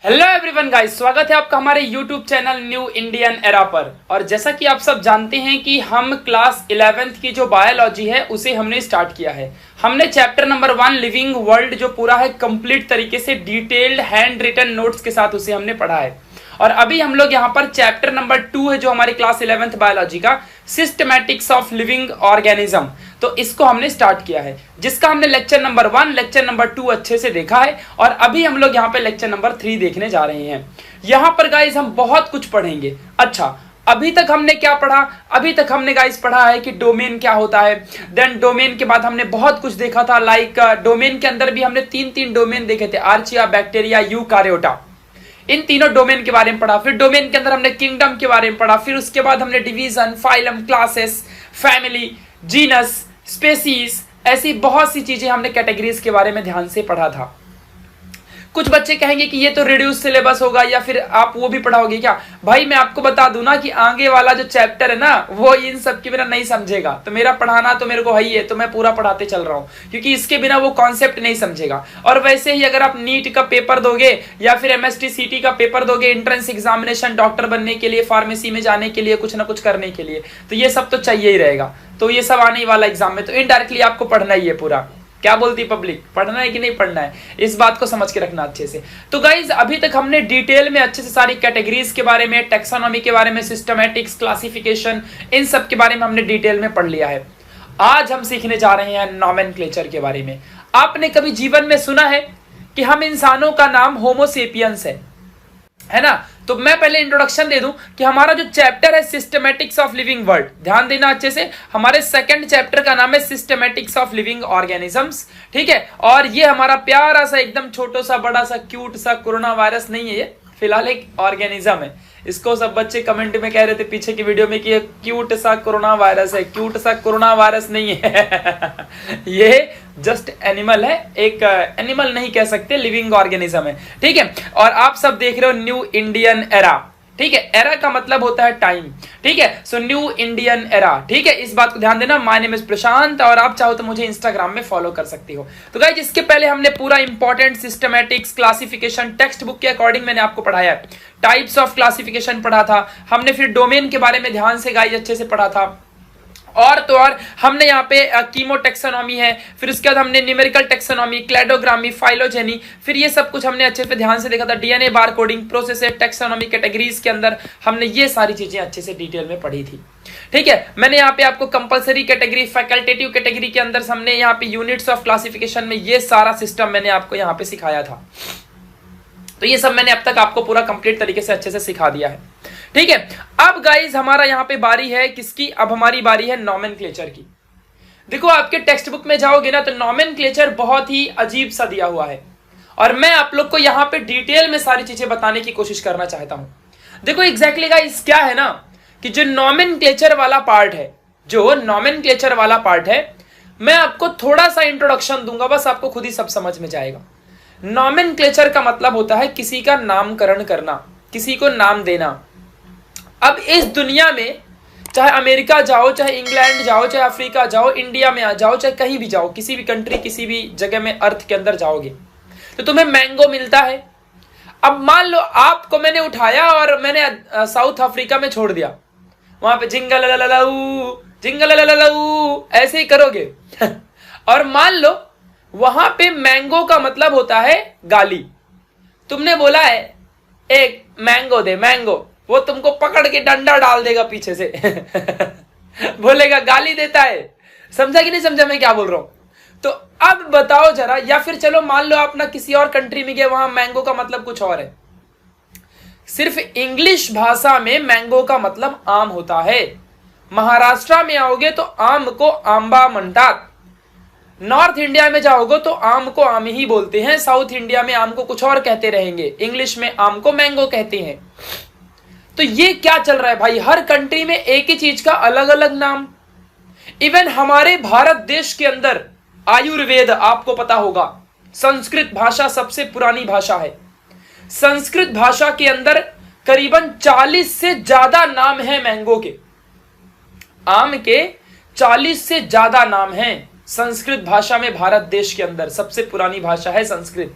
Hello everyone guys, स्वागत है आपका हमारे YouTube channel new Indian era पर। और जैसा कि आप सब जानते हैं कि हम क्लास 11th की जो बायोलॉजी है उसे हमने स्टार्ट किया है। हमने चैप्टर नंबर 1 लिविंग वर्ल्ड जो पूरा है कंप्लीट तरीके से डिटेल्ड हैंड रिटन नोट्स के साथ उसे हमने पढ़ा है। और अभी हम लोग यहाँ पर चैप्टर नंबर 2 है जो हमारी क्लास 11th बायोलॉजी का सिस्टमैटिक्स ऑफ लिविंग ऑर्गेनिज्म, तो इसको हमने स्टार्ट किया है, जिसका हमने लेक्चर नंबर 1 लेक्चर नंबर 2 अच्छे से देखा है। और अभी हम लोग यहाँ पे लेक्चर नंबर 3 देखने जा रहे हैं। यहाँ पर गाइस हम बहुत कुछ पढ़ेंगे। अच्छा, अभी तक हमने क्या पढ़ा? अभी तक हमने गाइस पढ़ा है कि डोमेन क्या होता है। देन डोमेन के बाद हमने बहुत कुछ देखा था, लाइक डोमेन के अंदर भी हमने तीन डोमेन देखे थे, आर्चिया, बैक्टीरिया, यूकारियोटा, इन तीनों डोमेन के बारे में पढ़ा। फिर डोमेन के अंदर हमने किंगडम के बारे में पढ़ा। फिर उसके बाद हमने division, phylum, classes, family, genus, species, ऐसी बहुत सी चीजें हमने कैटेगरीज के बारे में ध्यान से पढ़ा था। कुछ बच्चे कहेंगे कि ये तो रिड्यूस सिलेबस होगा या फिर आप वो भी पढ़ाओगे क्या? भाई मैं आपको बता दूं ना कि आगे वाला जो चैप्टर है ना वो इन सब के बिना नहीं समझेगा। तो मेरा पढ़ाना तो मेरे को है ही है, तो मैं पूरा पढ़ाते चल रहा हूँ, क्योंकि इसके बिना वो कॉन्सेप्ट नहीं समझेगा। और वैसे ही अगर आप नीट का पेपर दोगे या फिर MST-CT का पेपर दोगे, एंट्रेंस एग्जामिनेशन, डॉक्टर बनने के लिए, फार्मेसी में जाने के लिए, कुछ ना कुछ करने के लिए, तो ये सब तो चाहिए ही रहेगा। तो ये सब आने वाला एग्जाम में तो इनडायरेक्टली आपको पढ़ना ही है पूरा। क्या बोलती पब्लिक, पढ़ना है कि नहीं पढ़ना है, इस बात को समझ के रखना अच्छे से। तो गाइज अभी तक हमने डिटेल में अच्छे से सारी कैटेगरीज के बारे में, टैक्सोनॉमी के बारे में, सिस्टमैटिक्स, क्लासिफिकेशन, इन सब के बारे में हमने डिटेल में पढ़ लिया है। आज हम सीखने जा रहे हैं नॉमेनक्लेचर के बारे में। आपने कभी जीवन में सुना है कि हम इंसानों का नाम होमोसेपियंस है ना? तो मैं पहले इंट्रोडक्शन दे दूं कि हमारा जो चैप्टर है सिस्टमैटिक्स ऑफ लिविंग वर्ल्ड, ध्यान देना अच्छे से, हमारे सेकंड चैप्टर का नाम है सिस्टमैटिक्स ऑफ लिविंग ऑर्गेनिजम्स, ठीक है। और ये हमारा प्यारा सा एकदम छोटा सा बड़ा सा क्यूट सा कोरोना वायरस नहीं है, ये फिलहाल एक ऑर्गेनिज्म है। इसको सब बच्चे कमेंट में कह रहे थे पीछे की वीडियो में कि ये क्यूट सा कोरोना वायरस है। क्यूट सा कोरोना वायरस नहीं है ये जस्ट एनिमल है, एक एनिमल नहीं कह सकते, लिविंग ऑर्गेनिज्म है, ठीक है। और आप सब देख रहे हो न्यू इंडियन एरा, ठीक है। एरा का मतलब होता है टाइम, ठीक है। सो न्यू इंडियन एरा, ठीक है, इस बात को ध्यान देना। माय नेम इज प्रशांत और आप चाहो तो मुझे इंस्टाग्राम में फॉलो कर सकती हो। तो गाइस इसके पहले हमने पूरा important systematics, classification, text book के अकॉर्डिंग मैंने आपको पढ़ाया है। टाइप्स ऑफ क्लासिफिकेशन पढ़ा था हमने, फिर डोमेन के बारे में ध्यान से गाइस अच्छे से पढ़ा था। और तो और हमने यहाँ पे कीमो टेक्सोनॉमी है, फिर उसके बाद हमने न्यूमेरिकल टेक्सोनॉमी, क्लैडोग्रामी, फाइलोजेनी, फिर ये सब कुछ हमने अच्छे से ध्यान से देखा था। डीएनए बार कोडिंग, प्रोसेस, टेक्सोनॉमी, कैटेगरीज के अंदर हमने ये सारी चीजें अच्छे से डिटेल में पढ़ी थी, ठीक है। मैंने यहाँ पे आपको कंपलसरी कैटेगरी, फैकल्टेटिव कैटेगरी के अंदर हमने यहाँ पे यूनिट्स ऑफ क्लासिफिकेशन में ये सारा सिस्टम मैंने आपको यहाँ पे सिखाया था। तो ये सब मैंने अब तक आपको पूरा कंप्लीट तरीके से अच्छे से सिखा दिया है, ठीक है। अब गाइस हमारा यहाँ पे बारी है किसकी? अब हमारी बारी है नॉमेनक्लेचर की। देखो आपके टेक्स्ट बुक में जाओगे ना तो नॉमेनक्लेचर बहुत ही अजीब सा दिया हुआ है, और मैं आप लोग को यहाँ पे डिटेल में सारी चीजें बताने की कोशिश करना चाहता हूं। देखो एग्जैक्टली गाइस क्या है ना कि जो नॉमेनक्लेचर वाला पार्ट है, जो नॉमेनक्लेचर वाला पार्ट है, मैं आपको थोड़ा सा इंट्रोडक्शन दूंगा, बस आपको खुद ही सब समझ में जाएगा। नॉमेनक्लेचर का मतलब होता है किसी का नामकरण करना, किसी को नाम देना। अब इस दुनिया में चाहे अमेरिका जाओ, चाहे इंग्लैंड जाओ, चाहे अफ्रीका जाओ, इंडिया में आ जाओ, चाहे कहीं भी जाओ, किसी भी कंट्री, किसी भी जगह में अर्थ के अंदर जाओगे तो तुम्हें मैंगो मिलता है। अब मान लो आपको मैंने उठाया और मैंने साउथ अफ्रीका में छोड़ दिया, वहां पे जिंगल ऐसे ही करोगे और मान लो वहां पे मैंगो का मतलब होता है गाली। तुमने बोला है एक मैंगो दे, मैंगो, वो तुमको पकड़ के डंडा डाल देगा पीछे से बोलेगा गाली देता है। समझा कि नहीं समझा मैं क्या बोल रहा हूं? तो अब बताओ जरा, या फिर चलो मान लो आप ना किसी और कंट्री में गए, वहां मैंगो का मतलब कुछ और है। सिर्फ इंग्लिश भाषा में मैंगो का मतलब आम होता है। महाराष्ट्र में आओगे तो आम को आंबा म्हणतात, नॉर्थ इंडिया में जाओगे तो आम को आम ही बोलते हैं, साउथ इंडिया में आम को कुछ और कहते रहेंगे, इंग्लिश में आम को मैंगो कहते हैं। तो ये क्या चल रहा है भाई, हर कंट्री में एक ही चीज का अलग अलग नाम। इवन हमारे भारत देश के अंदर आयुर्वेद, आपको पता होगा संस्कृत भाषा सबसे पुरानी भाषा है। संस्कृत भाषा के अंदर करीबन 40 से ज्यादा नाम है मैंगो के, आम के 40 से ज्यादा नाम हैं संस्कृत भाषा में। भारत देश के अंदर सबसे पुरानी भाषा है संस्कृत।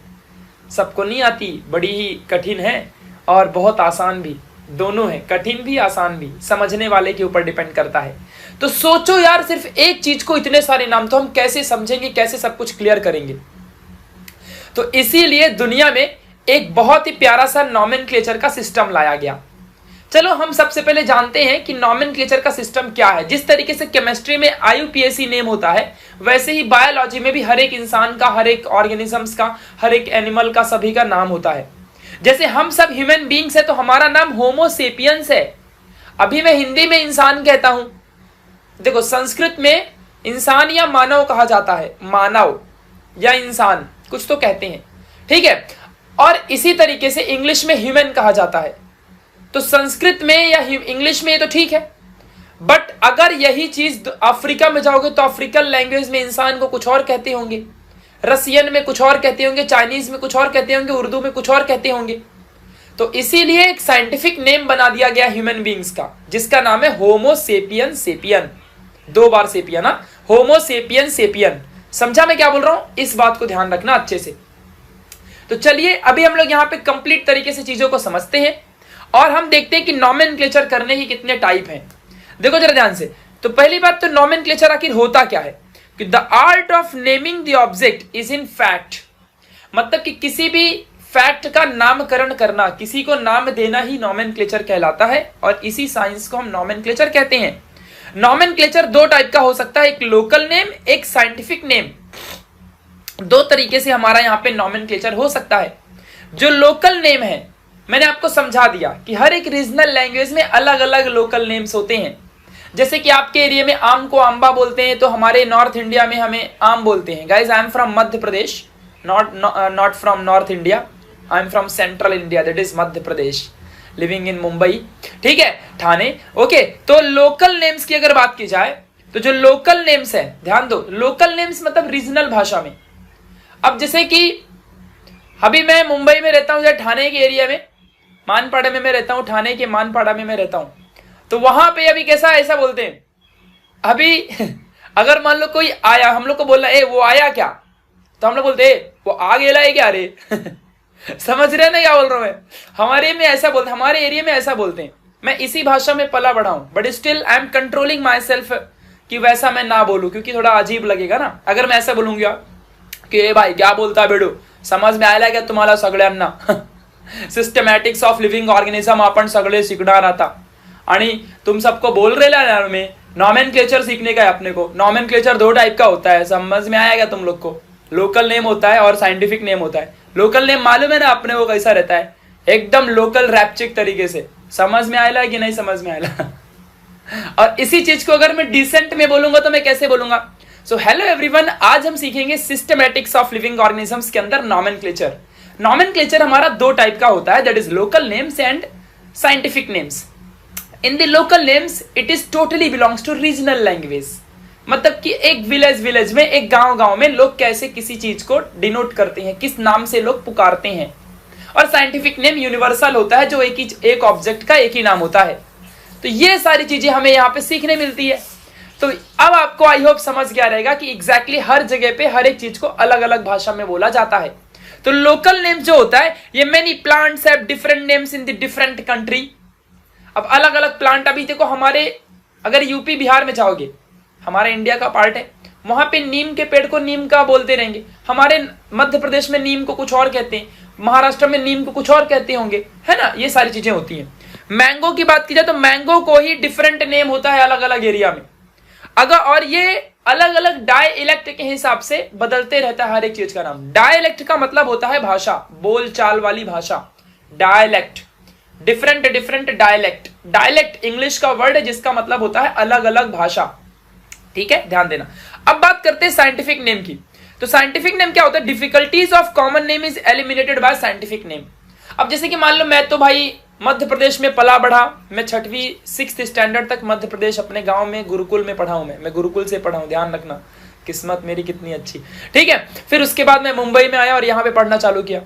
सबको नहीं आती, बड़ी ही कठिन है और बहुत आसान भी, दोनों है, कठिन भी आसान भी, समझने वाले के ऊपर डिपेंड करता है। तो सोचो यार, सिर्फ एक चीज को इतने सारे नाम, तो हम कैसे समझेंगे, कैसे सब कुछ क्लियर करेंगे। तो इसीलिए दुनिया में एक बहुत ही प्यारा सा नॉमेनक्लेचर का सिस्टम लाया गया। चलो हम सबसे पहले जानते हैं कि नॉमेनक्लेचर का सिस्टम क्या है। जिस तरीके से केमिस्ट्री में IUPAC नेम होता है, वैसे ही बायोलॉजी में भी हर एक इंसान का, हर एक ऑर्गेनिजम्स का, हर एक एनिमल का, सभी का नाम होता है। जैसे हम सब ह्यूमन बीइंग्स है तो हमारा नाम होमो सेपियंस है। अभी मैं हिंदी में इंसान कहता हूं, देखो संस्कृत में इंसान या मानव कहा जाता है, मानव या इंसान कुछ तो कहते हैं, ठीक है। और इसी तरीके से इंग्लिश में ह्यूमन कहा जाता है। तो संस्कृत में या इंग्लिश में ये तो ठीक है, बट अगर यही चीज अफ्रीका में जाओगे तो अफ्रीकन लैंग्वेज में इंसान को कुछ और कहते होंगे, रसियन में कुछ और कहते होंगे, चाइनीज में कुछ और कहते होंगे, उर्दू में कुछ और कहते होंगे। तो इसीलिए एक साइंटिफिक नेम बना दिया गया ह्यूमन बीइंग्स का, जिसका नाम है होमो सेपियन सेपियन। 2 बार सेपियन, होमो सेपियन सेपियन। समझा मैं क्या बोल रहा हूं? इस बात को ध्यान रखना अच्छे से। तो चलिए अभी हम लोग यहां पे कंप्लीट तरीके से चीजों को समझते हैं और हम देखते हैं कि नॉमेनक्लेचर करने के कितने टाइप हैं। देखो जरा ध्यान से। तो पहली बात तो नॉमेनक्लेचर आखिर होता क्या है कि the art of naming the object is in fact, मतलब कि किसी भी फैक्ट का नामकरण करना, किसी को नाम देना ही नॉमेनक्लेचर कहलाता है और इसी साइंस को हम नॉमेनक्लेचर कहते हैं। नॉमेनक्लेचर 2 टाइप का हो सकता है, एक लोकल नेम, एक साइंटिफिक नेम। 2 तरीके से हमारा यहाँ पे नॉमेनक्लेचर हो सकता है। जो लोकल नेम है, मैंने आपको समझा दिया कि हर एक रीजनल लैंग्वेज में अलग अलग लोकल नेम्स होते हैं। जैसे कि आपके एरिया में आम को आंबा बोलते हैं, तो हमारे नॉर्थ इंडिया में हमें आम बोलते हैं। Guys, I am from Madhya Pradesh, not from north India, I am from central India, that is Madhya Pradesh, living in Mumbai, ठीक है, ठाणे। ओके, तो लोकल नेम्स की अगर बात की जाए तो जो लोकल नेम्स है, ध्यान दो, लोकल नेम्स मतलब रीजनल भाषा में। अब जैसे कि अभी मैं मुंबई में रहता हूं या ठाणे के एरिया में, मानपाड़ा में मैं रहता हूं, ठाणे के मानपाड़ा में मैं रहता हूं, तो वहां पे अभी कैसा ऐसा बोलते हैं। अभी अगर मान लो कोई आया, हम लोग को बोलना है वो आया क्या, तो हम लोग बोलते हैं वो आ गेला है क्या रे समझ रहे ना क्या बोल रहा हूं मैं? हमारे में ऐसा बोलते, हमारे एरिया में ऐसा बोलते हैं। मैं इसी भाषा में पला बढ़ा हूं, but still I am controlling my self कि वैसा मैं ना बोलूं, क्योंकि थोड़ा अजीब लगेगा ना अगर मैं ऐसा बोलूंगा कि ए भाई क्या बोलता बेडू, समझ में आयला क्या तुम्हाला सगळ्यांना सिस्टमॅटिक्स ऑफ लिव्हिंग ऑर्गेनिझम आपण सगळे शिकणार आता, आणि तुम सबको बोल रहे ना में नॉमेनक्लेचर सीखने का है अपने को। नॉमेनक्लेचर 2 टाइप का होता है, समझ में आएगा तुम लोग को? लोकल नेम होता है और साइंटिफिक नेम होता है। लोकल नेम मालूम है ना अपने को कैसा रहता है, एकदम लोकल रैप्चिक तरीके से। समझ में आयला कि नहीं समझ में आयला और इसी चीज को अगर मैं डिसेंट में बोलूंगा तो मैं कैसे बोलूंगा? सो हेलो एवरीवन, आज हम सीखेंगे सिस्टमैटिक्स ऑफ लिविंग ऑर्गेनिजम्स के अंदर नॉमेनक्लेचर। नॉमेनक्लेचर हमारा 2 टाइप का होता है, that is local names and scientific names. In the local names it is totally belongs to regional language, मतलब कि एक विलेज में, एक गांव में लोग कैसे किसी चीज को डिनोट करते हैं, किस नाम से लोग पुकारते हैं। और साइंटिफिक नेम यूनिवर्सल होता है, जो एक ऑब्जेक्ट का एक ही नाम होता है। तो ये सारी चीजें हमें यहाँ पे सीखने मिलती है। तो अब आपको आई होप समझ गया रहेगा कि एग्जैक्टली हर जगह पे हर एक चीज को अलग अलग भाषा में बोला जाता है। तो लोकल नेम जो होता है, ये many plants have different names in the different country. अब अलग अलग प्लांट, अभी देखो हमारे अगर यूपी बिहार में जाओगे, हमारा इंडिया का पार्ट है, वहां पे नीम के पेड़ को नीम का बोलते रहेंगे। हमारे मध्य प्रदेश में नीम को कुछ और कहते हैं, महाराष्ट्र में नीम को कुछ और कहते होंगे, है ना? ये सारी चीजें होती हैं। मैंगो की बात की जाए तो मैंगो को ही डिफरेंट नेम होता है अलग अलग एरिया में। अगर और ये अलग अलग डायलेक्ट के हिसाब से बदलते रहता है हर एक चीज का नाम। डायलेक्ट का मतलब होता है भाषा, बोल चाल वाली भाषा। Dialect, different dialect. Dialect English का वर्ड है जिसका मतलब होता है अलग अलग भाषा, ठीक है, ध्यान देना। अब बात करते हैं साइंटिफिक नेम की। तो साइंटिफिक नेम क्या होता है? Difficulties of common name is eliminated bye scientific name. अब जैसे कि मान लो मैं तो भाई मध्य प्रदेश में पला बढ़ा, मैं 6वीं 6th स्टैंडर्ड तक मध्य प्रदेश अपने गांव में गुरुकुल में पढ़ा हूं। मैं गुरुकुल से पढ़ा हूं, ध्यान रखना, किस्मत मेरी कितनी अच्छी, ठीक है। फिर उसके बाद मैं मुंबई में आया और यहाँ पे पढ़ना चालू किया।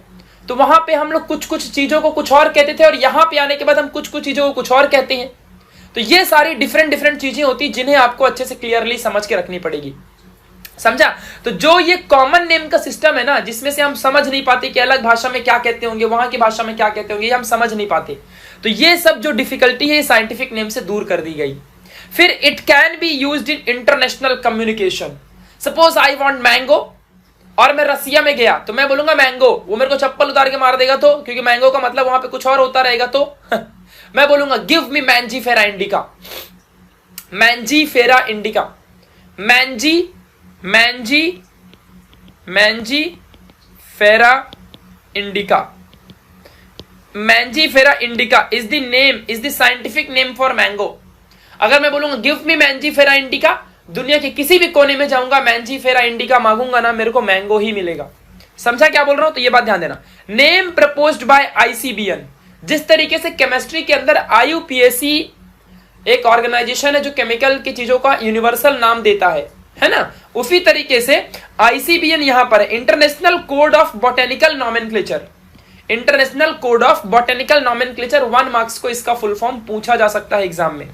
तो वहां पे हम लोग कुछ चीजों को कुछ और कहते थे और यहाँ पे आने के बाद हम कुछ चीजों को कुछ और कहते हैं। तो ये सारी डिफरेंट चीजें होती जिन्हें आपको अच्छे से क्लियरली समझ के रखनी पड़ेगी। समझा? तो जो ये कॉमन नेम का सिस्टम है ना, जिसमें से हम समझ नहीं पाते कि अलग भाषा में क्या कहते होंगे, वहां की भाषा में क्या कहते होंगे, ये हम समझ नहीं पाते, तो ये सब जो डिफिकल्टी है साइंटिफिक नेम से दूर कर दी गई। फिर it can be used in international communication. Suppose I want mango और मैं रसिया में गया तो मैं बोलूंगा मैंगो, वो मेरे को चप्पल उतार के मार देगा, तो क्योंकि मैंगो का मतलब वहां पे कुछ और होता रहेगा, तो मैं बोलूंगा give me Mangifera indica, Mangifera indica, Mangifera indica. Mangifera indica is the name, is the scientific name for mango. अगर मैं बोलूंगा गिव मी मैंजीफेरा इंडिका, दुनिया के किसी भी कोने में जाऊंगा, मैंजीफेरा इंडिका मांगूंगा ना, मेरे को मैंगो ही मिलेगा। समझा क्या बोल रहा हूं? तो ये बात ध्यान देना। नेम प्रपोज्ड बाय आईसीबीएन, जिस तरीके से केमिस्ट्री के अंदर आईयूपीएसी एक ऑर्गेनाइजेशन है जो केमिकल की चीजों का यूनिवर्सल नाम देता है ना, उसी तरीके से आईसीबीएन यहां पर है, international code of botanical nomenclature. International code of botanical nomenclature 1 marks को इसका फुल फॉर्म पूछा जा सकता है एग्जाम में,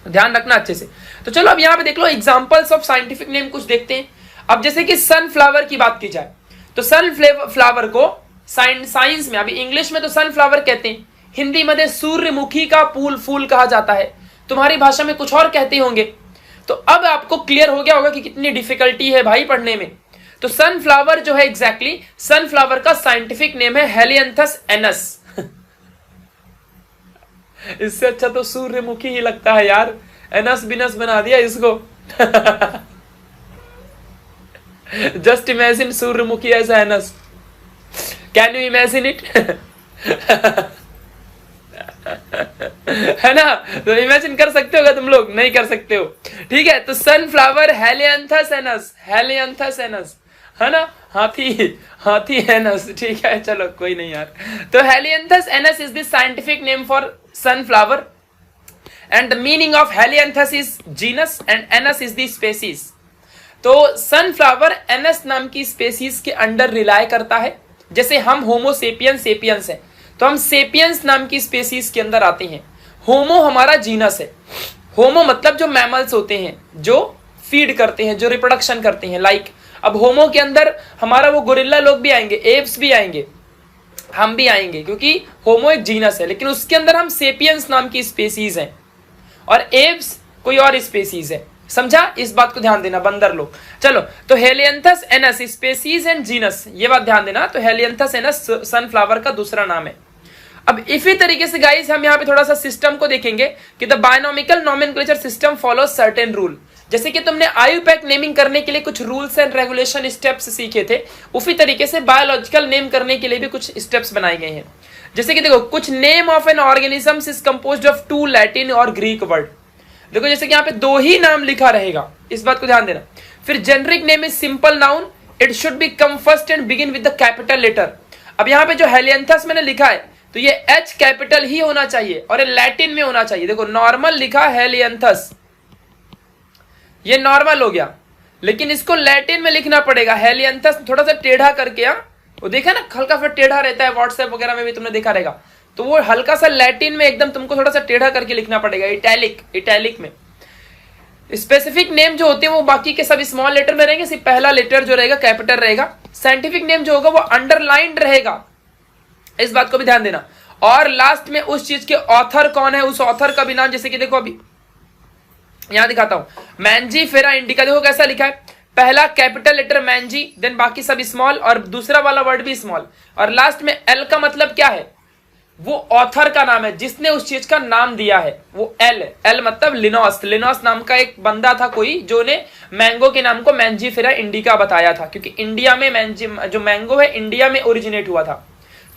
ध्यान रखना अच्छे से। तो चलो अब यहां पे देख लो एग्जांपल्स ऑफ साइंटिफिक नेम कुछ देखते हैं। अब जैसे कि सनफ्लावर की बात की जाए तो सनफ्लावर को साइंस में, अभी इंग्लिश में तो सनफ्लावर कहते हैं, हिंदी में सूर्यमुखी का फूल कहा जाता है, तुम्हारी भाषा में कुछ और कहते होंगे। तो अब आपको क्लियर हो गया होगा कि कितनी डिफिकल्टी है भाई पढ़ने में। तो सनफ्लावर जो है एग्जैक्टली सनफ्लावर का साइंटिफिक नेम है हेलियंथस एनस। इससे अच्छा तो सूर्यमुखी ही लगता है यार, एनस बिनस बना दिया इसको। जस्ट इमेजिन सूर्यमुखी एज एनस, कैन यू इमेजिन इट? है ना? तो इमेजिन कर सकते हो क्या तुम लोग? नहीं कर सकते हो, ठीक है। तो sunflower Helianthus anus, Helianthus anus, है ना, हाथी एनस, ठीक है, चलो कोई नहीं यार। तो Helianthus anus is the scientific name for sunflower and the meaning of Helianthus is genus and anus is the species. तो सनफ्लावर एनस नाम की स्पेसीज के अंडर रिलाय करता है। जैसे हम होमो सेपियंस है तो हम सेपियंस नाम की स्पेसीज के अंदर आते हैं। होमो हमारा जीनस है, होमो मतलब जो मैमल्स होते हैं जो फीड करते हैं, जो रिप्रोडक्शन करते हैं, लाइक अब होमो के अंदर हमारा वो गोरिल्ला लोग भी आएंगे, एप्स भी आएंगे, हम भी आएंगे, क्योंकि होमो एक जीनस है, लेकिन उसके अंदर हम सेपियंस नाम की स्पेसीज हैं और एप्स कोई और स्पेसीज है। समझा? इस बात को ध्यान देना बंदर लोग। चलो, तो Helianthus anus species and genus, ये बात ध्यान देना। तो हेलियंथस एनस सनफ्लावर का दूसरा नाम है। अब इसी तरीके से गाइस हम यहाँ पे थोड़ा सा सिस्टम को देखेंगे कि the binomial nomenclature system follow certain rule. जैसे कि तुमने आयुपैक नेमिंग करने के लिए कुछ रूल्स एंड रेगुलेशन स्टेप्स सीखे थे, उसी तरीके से बायोलॉजिकल नेम करने के लिए भी कुछ स्टेप्स बनाए गए हैं। जैसे कि देखो, कुछ name of an organism is composed of 2 Latin और ग्रीक वर्ड। देखो जैसे कि यहाँ पे 2 ही नाम लिखा रहेगा, इस बात को ध्यान देना। फिर generic name is simple noun, it should be come first and begin with the capital letter. अब यहाँ पे जो हेलियंथस मैंने लिखा है तो ये एच कैपिटल ही होना चाहिए और ये लैटिन में होना चाहिए। देखो नॉर्मल लिखा हेलियंथस, ये नॉर्मल हो गया, लेकिन इसको लैटिन में लिखना पड़ेगा। हेलियंथस थोड़ा सा टेढ़ा करके, वो देखा ना हल्का सा टेढ़ा रहता है, व्हाट्सएप वगैरह में भी तुमने देखा रहेगा, तो वो हल्का सा लैटिन में एकदम तुमको थोड़ा सा टेढ़ा करके लिखना पड़ेगा, इटैलिक में। स्पेसिफिक नेम जो होते हैं वो बाकी के सब स्मॉल लेटर में रहेंगे, सिर्फ पहला लेटर जो रहेगा कैपिटल रहेगा। साइंटिफिक नेम जो होगा वो अंडरलाइंड रहेगा, इस बात को भी ध्यान देना। और लास्ट में उस चीज के ऑथर कौन है, उस ऑथर का भी नाम, जैसे कि देखो अभी यहां दिखाता हूं, मैंजीफेरा इंडिका, देखो कैसा लिखा है, पहला कैपिटल लेटर मैंजी, देन बाकी सब स्मॉल और दूसरा वाला वर्ड भी स्मॉल, और लास्ट में एल का मतलब क्या है, वो ऑथर का नाम है, जिसने उस चीज का नाम दिया है, वो एल मतलब लिनोस नाम का एक बंदा था कोई, जो ने मैंगो के नाम को मैंजीफेरा इंडिका बताया था, क्योंकि इंडिया में जो मैंगो है इंडिया में ओरिजिनेट हुआ था,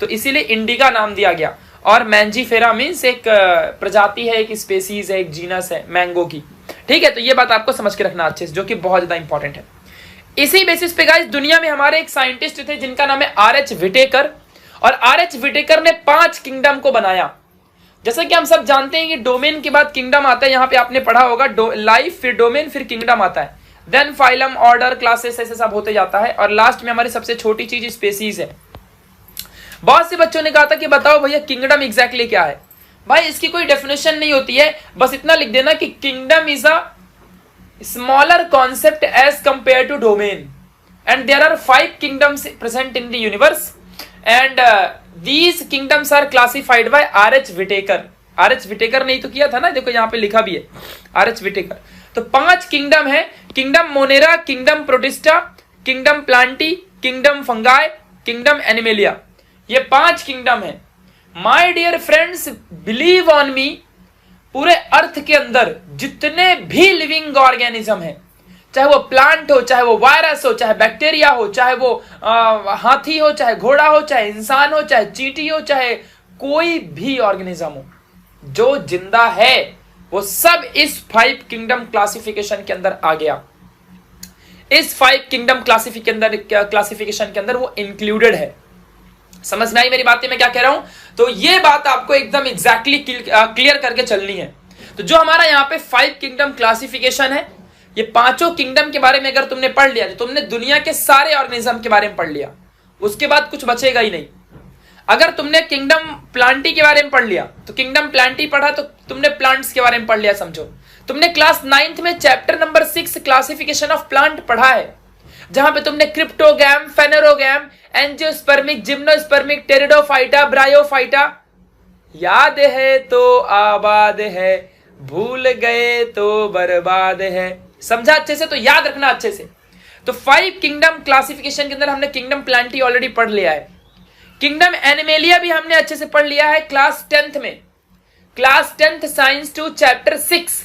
तो इसीलिए इंडिका नाम दिया गया। और मैंजीफेरा मीन्स एक प्रजाति है, एक स्पेसीज है, एक जीनस है मैंगो की, ठीक है। तो ये बात आपको समझ के रखना अच्छे से, जो कि बहुत ज्यादा इंपॉर्टेंट है। इसी बेसिस पे गाइस दुनिया में हमारे एक साइंटिस्ट थे जिनका नाम है आर.एच. विटेकर, और आर.एच. विटेकर ने 5 किंगडम को बनाया। जैसा कि हम सब जानते हैं कि डोमेन के बाद किंगडम आता है, यहाँ पे आपने पढ़ा होगा, लाइफ फिर डोमेन फिर किंगडम आता है, देन फाइलम, ऑर्डर, क्लासेस, ऐसे सब होते जाता है, और लास्ट में हमारी सबसे छोटी चीज स्पेसीज है। बहुत से बच्चों ने कहा था कि बताओ भैया किंगडम एग्जैक्टली क्या है। भाई इसकी कोई डेफिनेशन नहीं होती है, बस इतना लिख देना कि kingdom is a smaller concept as compared to domain, and there are 5 kingdoms present in the universe, and these kingdoms are classified by R.H. Whittaker. R.H. Whittaker ने ही तो किया था ना, देखो यहाँ पे लिखा भी है R.H. Whittaker। तो 5 किंगडम है, kingdom Monera, kingdom Protista, kingdom Plantae, kingdom Fungi, kingdom Animalia, ये 5 किंगडम है। My dear friends, believe on me, पूरे अर्थ के अंदर जितने भी लिविंग ऑर्गेनिज्म है, चाहे वो प्लांट हो, चाहे वो वायरस हो, चाहे बैक्टीरिया हो, चाहे वो हाथी हो, चाहे घोड़ा हो, चाहे इंसान हो, चाहे चींटी हो, चाहे कोई भी ऑर्गेनिज्म हो जो जिंदा है, वो सब इस 5 किंगडम क्लासिफिकेशन के अंदर आ गया। इस 5 किंगडम क्लासिफिकेशन के अंदर वो इंक्लूडेड है। समझ में आई मेरी बातें, मैं क्या कह रहा हूं? तो ये बात आपको एकदम एग्जैक्टली क्लियर करके चलनी है। तो जो हमारा यहाँ पे 5 किंगडम क्लासिफिकेशन है, ये 5 किंगडम के बारे में अगर तुमने पढ़ लिया तो तुमने दुनिया के सारे ऑर्गेनिज्म के बारे में पढ़ लिया, उसके बाद कुछ बचेगा ही नहीं। अगर तुमने किंगडम प्लांटी के बारे में पढ़ लिया तो किंगडम प्लांटी पढ़ा तो तुमने प्लांट्स के बारे में पढ़ लिया, समझो। तुमने क्लास 9th में chapter number 6 classification of plant पढ़ा है, जहां पे तुमने क्रिप्टोगैम, फेनेरोगैम, एंजियोस्पर्मिक, जिम्नोस्पर्मिक, टेरिडोफाइटा, ब्रायोफाइटा, याद है तो आबाद है, भूल गए तो बर्बाद है। समझा अच्छे से? तो याद रखना अच्छे से। तो 5 किंगडम क्लासिफिकेशन के अंदर हमने किंगडम प्लांटी ऑलरेडी पढ़ लिया है, किंगडम एनिमेलिया भी हमने अच्छे से पढ़ लिया है क्लास 10th में। क्लास 10th साइंस 2 चैप्टर 6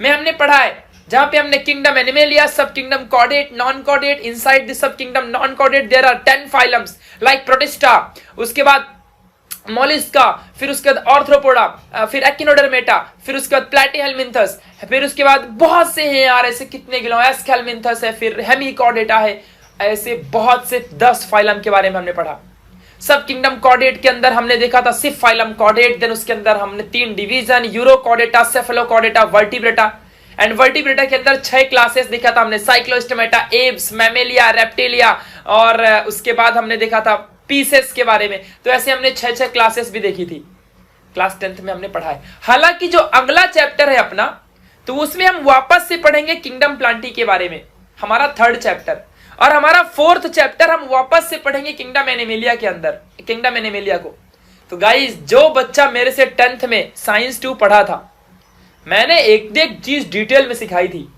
में हमने पढ़ा है, जहां पे हमने kingdom Animalia, sub kingdom chordate, non chordate, inside the sub kingdom non chordate there are 10 phylums like Protista, उसके बाद मोलिस्का, फिर उसके बाद ऑर्थ्रोपोडा, फिर एक्टिनोडर्मेटा, फिर उसके बाद प्लैटीहेलमिंथस, फिर उसके बाद बहुत से हैं यार, ऐसे कितने गिलो, एस्केलमिंथस है, फिर हेमिकॉर्डेटा है, ऐसे बहुत से 10 फाइलम के बारे में हमने पढ़ा। सब किंगडम कॉर्डेट के अंदर हमने देखा था सिर्फ फाइलम कॉर्डेट, देन उसके अंदर हमने 3 division, urochordata, Cephalochordata, vertebrata, and vertebrata के अंदर 6 क्लासेस देखा था हमने, साइक्लोस्टोमेटा, एब्स, मैमेलिया, रेप्टिलिया, और उसके बाद हमने देखा था पीसेस के बारे में। तो ऐसे हमने 6 क्लासेस भी देखी थी, क्लास 10th में हमने पढ़ा है। हालांकि जो अगला चैप्टर है अपना, तो उसमें हम वापस से पढ़ेंगे किंगडम प्लांटी के बारे में, हमारा 3rd चैप्टर, और हमारा 4th चैप्टर हम वापस से पढ़ेंगे किंगडम एनिमेलिया के अंदर, किंगडम एनिमेलिया को। तो गाइस, जो बच्चा मेरे से 10th में साइंस 2 पढ़ा था, मैंने एक चीज डिटेल में सिखाई थी।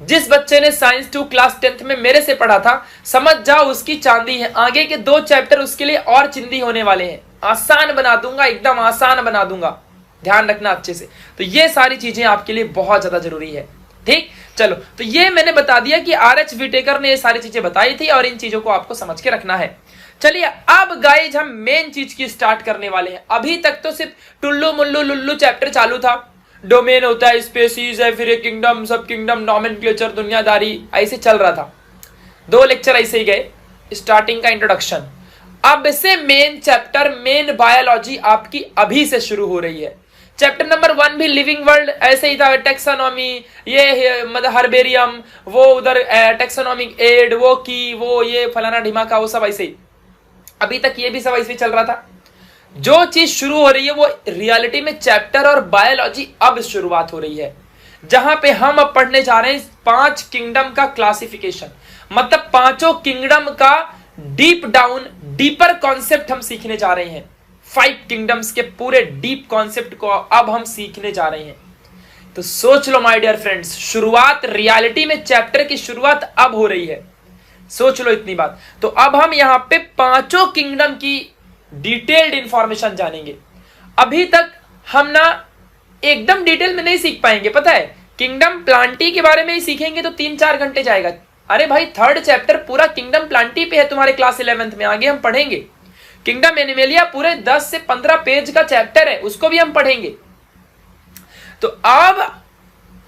जिस बच्चे ने साइंस 2 क्लास 10th में मेरे से पढ़ा था, समझ जाओ उसकी चांदी है। आगे के 2 चैप्टर उसके लिए और चिंदी होने वाले हैं, आसान बना दूंगा, एकदम आसान बना दूंगा, ध्यान रखना अच्छे से। तो ये सारी चीजें आपके लिए बहुत ज्यादा जरूरी है, ठीक। चलो, तो ये मैंने बता दिया कि R.H. Whittaker ने ये सारी चीजें बताई थी, और इन चीजों को आपको समझ के रखना है। चलिए अब गाइज हम मेन चीज की स्टार्ट करने वाले हैं। अभी तक तो सिर्फ टुल्लू मुल्लू लुल्लू चैप्टर चालू था, डोमेन होता है, स्पेसीज है, फिर एक किंगडम, सब किंगडम, नॉमेनक्लेचर, दुनियादारी, ऐसे चल रहा था। 2 लेक्चर ऐसे ही गए, स्टार्टिंग का इंट्रोडक्शन। अब से मेन चैप्टर, मेन बायोलॉजी आपकी अभी से शुरू हो रही है। चैप्टर नंबर 1 भी लिविंग वर्ल्ड ऐसे ही था, टेक्सोनॉमी, ये मतलब हर्बेरियम, वो उधर टेक्सोनॉमिक एड, वो की, वो ये फलाना ढिमाका, वो सब ऐसे ही। अभी तक ये भी सब ऐसे ही चल रहा था। जो चीज शुरू हो रही है वो रियलिटी में चैप्टर और बायोलॉजी अब शुरुआत हो रही है, जहां पे हम अब पढ़ने जा रहे हैं 5 किंगडम का क्लासिफिकेशन, मतलब 5 किंगडम का डीप डाउन, डीपर कॉन्सेप्ट हम सीखने जा रहे हैं। 5 किंगडम्स के पूरे डीप कॉन्सेप्ट को अब हम सीखने जा रहे हैं। तो सोच लो माय डियर फ्रेंड्स, शुरुआत रियलिटी में चैप्टर की शुरुआत अब हो रही है, सोच लो इतनी बात। तो अब हम यहां पे 5 किंगडम की डिटेल्ड इंफॉर्मेशन जानेंगे। अभी तक हम ना एकदम डिटेल में नहीं सीख पाएंगे, पता है। किंगडम प्लांटी के बारे में ही सीखेंगे तो 3-4 घंटे जाएगा। अरे भाई, 3rd चैप्टर पूरा किंगडम प्लांटी पे है तुम्हारे क्लास 11th में, आगे हम पढ़ेंगे। किंगडम एनिमेलिया पूरे 10 से 15 पेज का चैप्टर है, उसको भी हम पढ़ेंगे। तो अब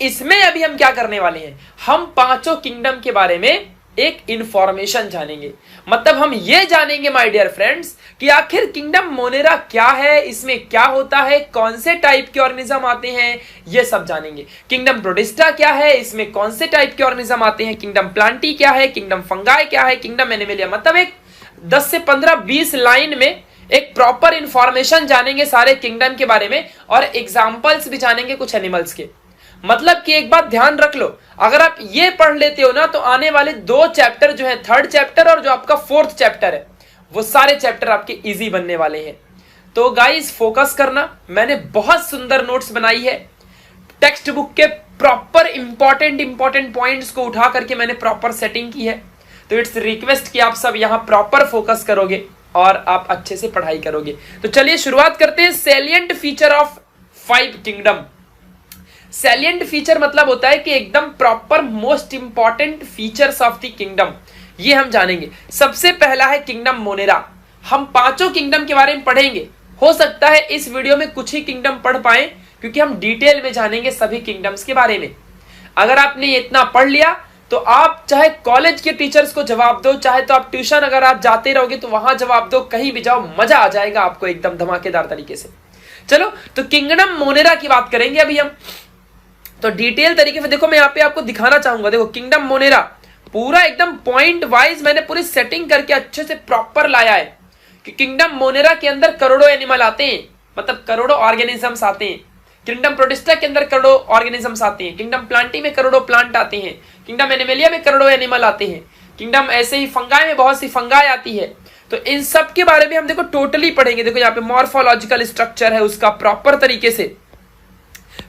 इसमें अभी हम क्या करने वाले हैं, हम 5 किंगडम के बारे में एक इंफॉर्मेशन जानेंगे। मतलब हम ये जानेंगे माय डियर फ्रेंड्स कि आखिर किंगडम मोनेरा क्या है, इसमें क्या होता है, कौन से टाइप के ऑर्गेनिज्म आते हैं, ये सब जानेंगे। किंगडम प्रोटिस्टा क्या है, इसमें कौन से टाइप के ऑर्गेनिज्म आते हैं, किंगडम प्लांटी क्या है, किंगडम फंगाई क्या है, किंगडम एनिमेलिया। मतलब एक 10 से 15-20 लाइन में एक प्रॉपर इंफॉर्मेशन जानेंगे सारे किंगडम के बारे में, और एग्जाम्पल्स भी जानेंगे कुछ एनिमल्स के। मतलब कि एक बात ध्यान रख लो, अगर आप ये पढ़ लेते हो ना तो आने वाले 2 चैप्टर जो है, 3rd चैप्टर और जो आपका 4th चैप्टर है, वो सारे चैप्टर आपके इजी बनने वाले हैं। तो गाइस फोकस करना, मैंने बहुत सुंदर नोट्स बनाई है, टेक्स्ट बुक के प्रॉपर इंपॉर्टेंट पॉइंट्स को उठा करके मैंने प्रॉपर सेटिंग की है। तो इट्स रिक्वेस्ट कि आप सब यहां प्रॉपर फोकस करोगे और आप अच्छे से पढ़ाई करोगे। तो चलिए शुरुआत करते हैं। Salient feature of 5 kingdom. Salient feature मतलब होता है कि एकदम proper most important features of the kingdom, ये हम जानेंगे। सबसे पहला है किंगडम मोनेरा। हम 5 किंगडम के बारे में पढ़ेंगे। हो सकता है इस वीडियो में कुछ ही किंगडम पढ़ पाए, क्योंकि हम डिटेल में जानेंगे सभी किंगडम्स के बारे में। अगर आपने इतना पढ़ लिया तो आप चाहे कॉलेज के टीचर्स को जवाब दो, चाहे तो आप ट्यूशन अगर आप जाते रहोगे तो वहां जवाब दो, कहीं भी जाओ, मजा आ जाएगा आपको एकदम धमाकेदार तरीके से। चलो तो किंगडम मोनेरा की बात करेंगे अभी हम। तो डिटेल तरीके से देखो, मैं यहाँ पे आपको दिखाना चाहूंगा। देखो किंगडम मोनेरा पूरा एकदम पॉइंट वाइज मैंने पूरी सेटिंग करके अच्छे से प्रॉपर लाया है कि किंगडम मोनेरा के अंदर करोड़ों एनिमल आते हैं, मतलब करोड़ों ऑर्गेनिजम्स आते हैं। किंगडम प्रोटिस्टा के अंदर करोड़ों ऑर्गेनिजम्स आते हैं। किंगडम प्लांटी में करोड़ों प्लांट आते हैं। किंगडम एनिमेलिया में करोड़ों एनिमल आते हैं। किंगडम ऐसे ही फंगाई में बहुत सी फंगाई आती है। तो इन सब के बारे में हम देखो टोटली पढ़ेंगे। देखो यहाँ पे मॉर्फोलॉजिकल स्ट्रक्चर है उसका प्रॉपर तरीके से।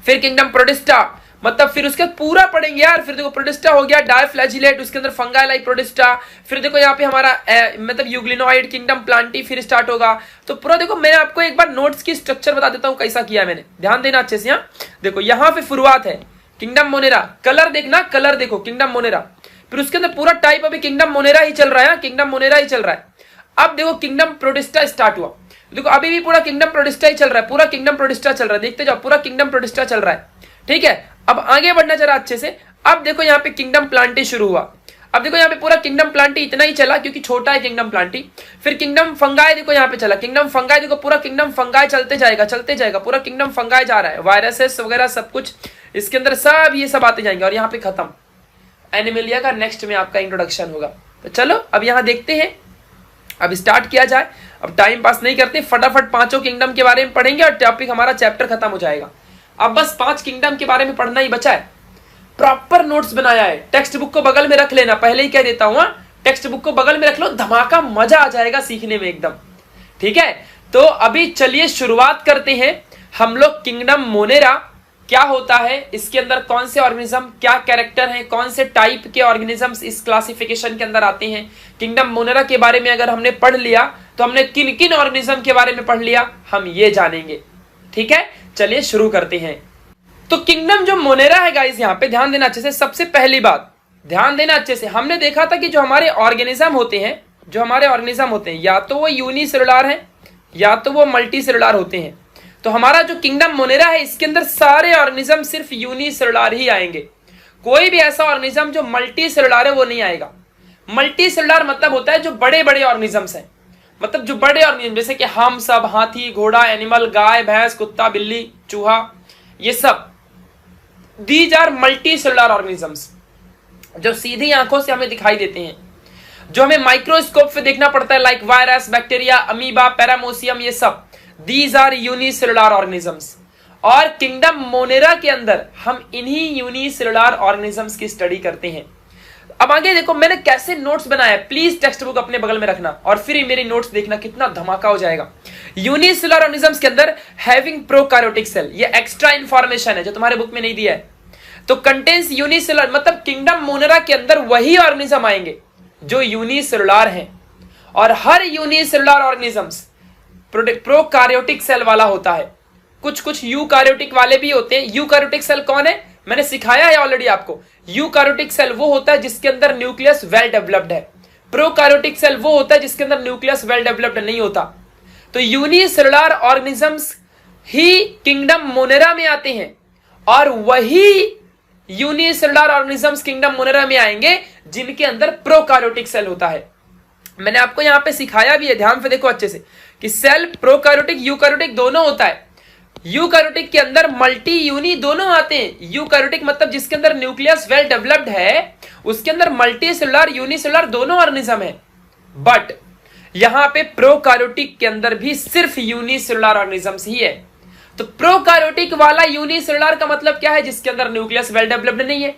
फिर किंगडम प्रोटिस्टा, मतलब फिर उसके पूरा पढ़ेंगे यार। फिर देखो प्रोटिस्टा हो गया, डायफ्लैजिलेट, उसके अंदर फंगाई लाइक प्रोटिस्टा। फिर देखो यहाँ पे हमारा मतलब यूग्लिनोइड, किंगडम प्लांटी फिर स्टार्ट होगा। तो पूरा देखो, मैं आपको एक बार नोट्स की स्ट्रक्चर बता देता हूँ कैसा किया मैंने, ध्यान देना अच्छे से। यहाँ देखो यहाँ पे शुरुआत है किंगडम मोनेरा, कलर देखना, कलर देखो किंगडम मोनेरा। फिर उसके अंदर पूरा टाइप अभी किंगडम मोनेरा ही चल रहा है, किंगडम मोनेरा ही चल रहा है। अब देखो किंगडम प्रोटिस्टा स्टार्ट हुआ। देखो अभी भी पूरा किंगडम प्रोटिस्टा ही चल रहा है, पूरा किंगडम प्रोटिस्टा चल रहा है, देखते जाओ पूरा किंगडम प्रोटिस्टा चल रहा है। ठीक है, अब आगे बढ़ना जरा अच्छे से। अब देखो यहाँ पे किंगडम प्लांटी शुरू हुआ। अब देखो यहाँ पे पूरा किंगडम प्लांटी इतना ही चला क्योंकि छोटा है किंगडम प्लांटी। फिर किंगडम फंगाई देखो यहाँ पे चला, किंगडम फंगाई देखो पूरा किंगडम फंगाई चलते जाएगा, पूरा किंगडम फंगाई जा रहा है। वायरसेस वगैरह सब कुछ इसके अंदर सब ये सब आते जाएंगे और यहाँ पे खत्म। एनिमेलिया का नेक्स्ट में आपका इंट्रोडक्शन होगा। तो चलो अब यहाँ देखते हैं, अब स्टार्ट किया जाए। अब टाइम पास नहीं करते, फटाफट 5 किंगडम के बारे में पढ़ेंगे और टॉपिक हमारा चैप्टर खत्म हो जाएगा। अब बस 5 किंगडम के बारे में पढ़ना ही बचा है। प्रॉपर नोट्स बनाया है, टेक्स्ट बुक को बगल में रख लेना, पहले ही कह देता हूं। टेक्स्ट बुक को बगल में रख लो, धमाका मजा आ जाएगा सीखने में एकदम। ठीक है, तो अभी चलिए शुरुआत करते हैं। हम लोग किंगडम मोनेरा क्या होता है, इसके अंदर कौन से ऑर्गेनिज्म, क्या कैरेक्टर हैं, कौन से टाइप के ऑर्गेनिजम्स इस क्लासिफिकेशन के अंदर आते हैं। किंगडम मोनेरा के बारे में अगर हमने पढ़ लिया तो हमने किन किन ऑर्गेनिज्म के बारे में पढ़ लिया, हम ये जानेंगे। ठीक है, चलिए शुरू करते हैं। तो किंगडम जो मोनेरा है गाइस, यहाँ पे ध्यान देना अच्छे से। सबसे पहली बात ध्यान देना अच्छे से, हमने देखा था कि जो हमारे ऑर्गेनिज्म होते हैं, या तो वो यूनिसेलुलर हैं या तो वो मल्टी सेलुलर होते हैं। तो हमारा जो किंगडम मोनेरा है इसके अंदर सारे ऑर्गेनिज्म सिर्फ यूनिसेलुलर ही आएंगे। कोई भी ऐसा ऑर्गेनिज्म जो मल्टी सेलुलर है वो नहीं आएगा। मल्टी सेलुलर मतलब होता है जो बड़े बड़े ऑर्गेनिजम्स हैं, मतलब जो बड़े ऑर्गेनिज्म जैसे कि हम सब, हाथी, घोड़ा, एनिमल, गाय, भैंस, कुत्ता, बिल्ली, चूहा, ये सब these are multi cellular organisms, जो सीधी आंखों से हमें दिखाई देते हैं, जो हमें माइक्रोस्कोप पे देखना पड़ता है, लाइक वायरस, बैक्टीरिया, अमीबा, पैरामोसियम, ये सब दीज आर यूनिसेलुलर ऑर्गेनिजम्स। और किंगडम मोनेरा के अंदर हम इन्हीं यूनिसेलुलर ऑर्गेनिजम्स की स्टडी करते हैं। अब आगे देखो मैंने कैसे नोट्स बनाया, प्लीज टेक्स्ट बुक अपने बगल में रखना और फिर मेरी नोट्स देखना, कितना धमाका हो जाएगा। यूनिसेलुलर ऑर्गेनिजम्स के अंदर हैविंग प्रोकैरियोटिक सेल, ये एक्स्ट्रा इंफॉर्मेशन है जो तुम्हारे बुक में नहीं दिया है। तो कंटेन्स यूनिसेलुलर, मतलब किंगडम मोनेरा के अंदर वही ऑर्गेनिज्म आएंगे जो यूनिसेलुलर हैं, और हर यूनिसेलुलर ऑर्गेनिजम्स प्रोकैरियोटिक सेल वाला होता है। कुछ यूकैरियोटिक वाले भी होते हैं। यूकैरियोटिक सेल कौन है, मैंने सिखाया है ऑलरेडी आपको। यूकैरियोटिक सेल वो होता है जिसके अंदर न्यूक्लियस वेल डेवलप्ड है। प्रोकैरियोटिक सेल वो होता है जिसके अंदर न्यूक्लियस वेल डेवलप्ड नहीं होता। तो यूनिसेलुलर ऑर्गेनिजम्स ही किंगडम मोनेरा में आते हैं और वही यूनिसेलुलर ऑर्गेनिजम्स किंगडम मोनेरा में आएंगे जिनके अंदर प्रोकैरियोटिक सेल होता है। मैंने आपको यहां पे सिखाया भी है, ध्यान से देखो अच्छे से, कि सेल प्रोकैरियोटिक यूकैरियोटिक दोनों होता है। यूकैरियोटिक के अंदर मल्टी यूनि दोनों आते हैं। यूकैरियोटिक मतलब जिसके अंदर न्यूक्लियस वेल डेवलप्ड है, उसके अंदर मल्टी सेलुलर यूनिसेलुलर दोनों ऑर्गेनिज्म है। बट यहां पे प्रोकैरियोटिक के अंदर भी सिर्फ यूनिसेलुलर ऑर्गेनिजम्स ही है। तो प्रोकार्योटिक वाला यूनिसेलुलर का मतलब क्या है? जिसके अंदर न्यूक्लियस वेल डेवलप्ड नहीं है।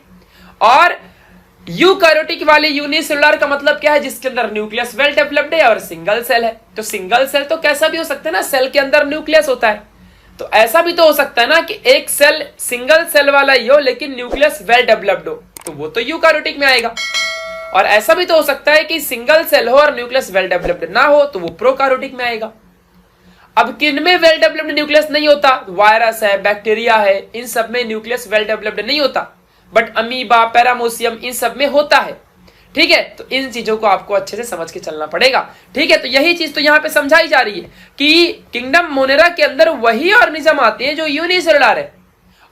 और यूकार्योटिक वाले यूनिसेलुलर का मतलब क्या है? जिसके अंदर न्यूक्लियस वेल डेवलप्ड है और सिंगल सेल है। तो सिंगल सेल तो कैसा भी हो सकता है ना, सेल के अंदर न्यूक्लियस होता है। तो ऐसा भी तो हो सकता है ना कि एक सेल सिंगल सेल वाला ही हो लेकिन न्यूक्लियस वेल डेवलप्ड हो, तो वो तो यूकार्योटिक में आएगा। और ऐसा भी तो हो सकता है कि सिंगल सेल हो और न्यूक्लियस वेल डेवलप्ड ना हो, तो वो प्रोकार्योटिक में आएगा। अब किन में वेल डेवलप्ड न्यूक्लियस नहीं होता? वायरस है, बैक्टीरिया है, इन सब में न्यूक्लियस वेल डेवलप्ड नहीं होता। बट अमीबा, पैरामोसियम, इन सब में होता है। ठीक है, तो इन चीजों को आपको अच्छे से समझ के चलना पड़ेगा। ठीक है, तो यही चीज तो यहां पे समझाई जा रही है कि किंगडम मोनेरा के अंदर वही ऑर्गेनिज्म आते हैं जो यूनिसेलुलर है,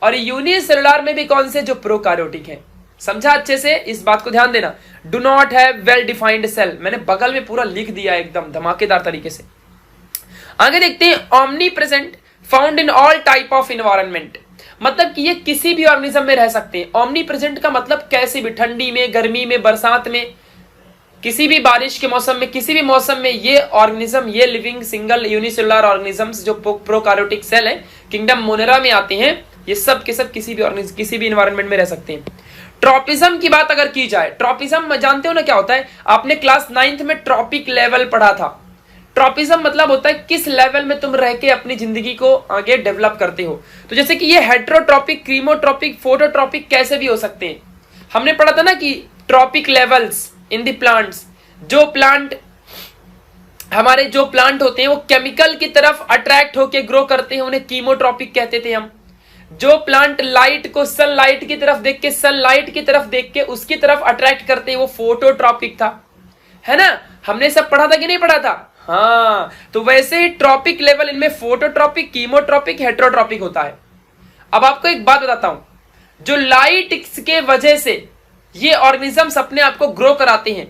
और यूनिसेलुलर में भी कौन से? जो प्रोकार्योटिक है। समझा अच्छे से? इस बात को ध्यान देना। Do not have well defined cell, मैंने बगल में पूरा लिख दिया एकदम धमाकेदार तरीके से। आगे देखते हैं, omni present found in all type of environment, मतलब कि ये किसी भी ऑर्गेनिज्म में रह सकते हैं। ओमनी प्रेजेंट का मतलब कैसे भी, ठंडी में, गर्मी में, बरसात में, किसी भी बारिश के मौसम में, किसी भी मौसम में ये ऑर्गेनिज्म, ये लिविंग सिंगल यूनिसेलुलर ऑर्गेनिजम्स जो प्रोकार्योटिक सेल है किंगडम मोनेरा में आते हैं, ये सब के सब किसी भी इन्वायरमेंट में रह सकते हैं। ट्रॉपिज्म की बात अगर की जाए, ट्रॉपिज्म जानते हो ना क्या होता है? आपने क्लास 9th में ट्रॉपिक लेवल पढ़ा था। ट्रॉपिज्म मतलब होता है किस लेवल में तुम रह के अपनी जिंदगी को आगे डेवलप करते हो। तो जैसे कि ये हेट्रोट्रॉपिक, क्रीमोट्रॉपिक, फोटोट्रॉपिक कैसे भी हो सकते हैं। हमने पढ़ा था ना कि trophic levels in the plants, जो प्लांट हमारे जो प्लांट होते हैं वो केमिकल की तरफ अट्रैक्ट होकर ग्रो करते हैं, उन्हें कीमोट्रॉपिक कहते थे हम। जो प्लांट लाइट को सनलाइट की तरफ देख के उसकी तरफ अट्रैक्ट करते हैं वो फोटोट्रॉपिक था, है ना? हमने सब पढ़ा था कि नहीं पढ़ा था? हाँ, तो वैसे ही ट्रॉपिक लेवल इनमें फोटोट्रॉपिक, कीमोट्रॉपिक, हेट्रोट्रॉपिक होता है। अब आपको एक बात बताता हूं, जो लाइट के वजह से ये ऑर्गेनिजम्स अपने आप को ग्रो कराते हैं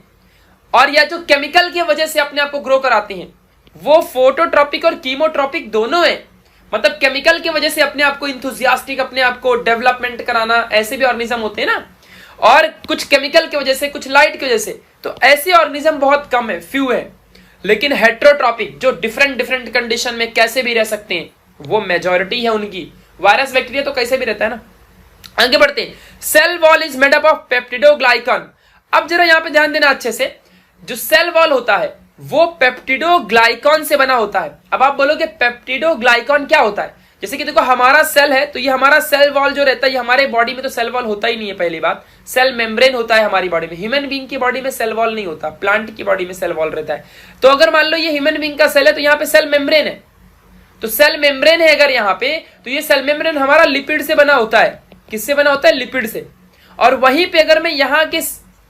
और या जो केमिकल की वजह से अपने आप को ग्रो कराते हैं, वो फोटोट्रॉपिक और कीमोट्रॉपिक दोनों है। मतलब केमिकल की वजह से अपने आप को इंथुजियास्टिक, अपने आप को डेवलपमेंट कराना, ऐसे भी ऑर्गेनिज्म होते हैं ना। और कुछ केमिकल की वजह से, कुछ लाइट की वजह से, तो ऐसे ऑर्गेनिज्म बहुत कम है, फ्यू है। लेकिन हेट्रोट्रॉपिक जो डिफरेंट कंडीशन में कैसे भी रह सकते हैं, वो मेजॉरिटी है उनकी। वायरस, बैक्टीरिया तो कैसे भी रहता है ना। आगे बढ़ते हैं, cell wall is made up of peptidoglycan. अब जरा यहां पे ध्यान देना अच्छे से, जो सेल वॉल होता है वो पेप्टिडोग्लाइकन से बना होता है। अब आप बोलोगे पेप्टिडोग्लाइकन क्या होता है? जैसे कि देखो हमारा सेल है, तो ये हमारा सेल वॉल जो रहता है, ये हमारे बॉडी में तो सेल वॉल होता ही नहीं है। पहली बात, सेल मेम्ब्रेन होता है हमारी बॉडी में। ह्यूमन बीइंग की बॉडी में सेल वॉल नहीं होता, प्लांट की बॉडी में सेल वॉल रहता है। तो अगर मान लो ये ह्यूमन बीइंग का सेल है, तो यहाँ पे सेल मेम्ब्रेन है। तो सेल मेम्ब्रेन है अगर यहाँ पे, तो ये सेल मेम्ब्रेन हमारा लिपिड से बना होता है। किससे बना होता है? लिपिड से। और वहीं पे अगर मैं यहाँ के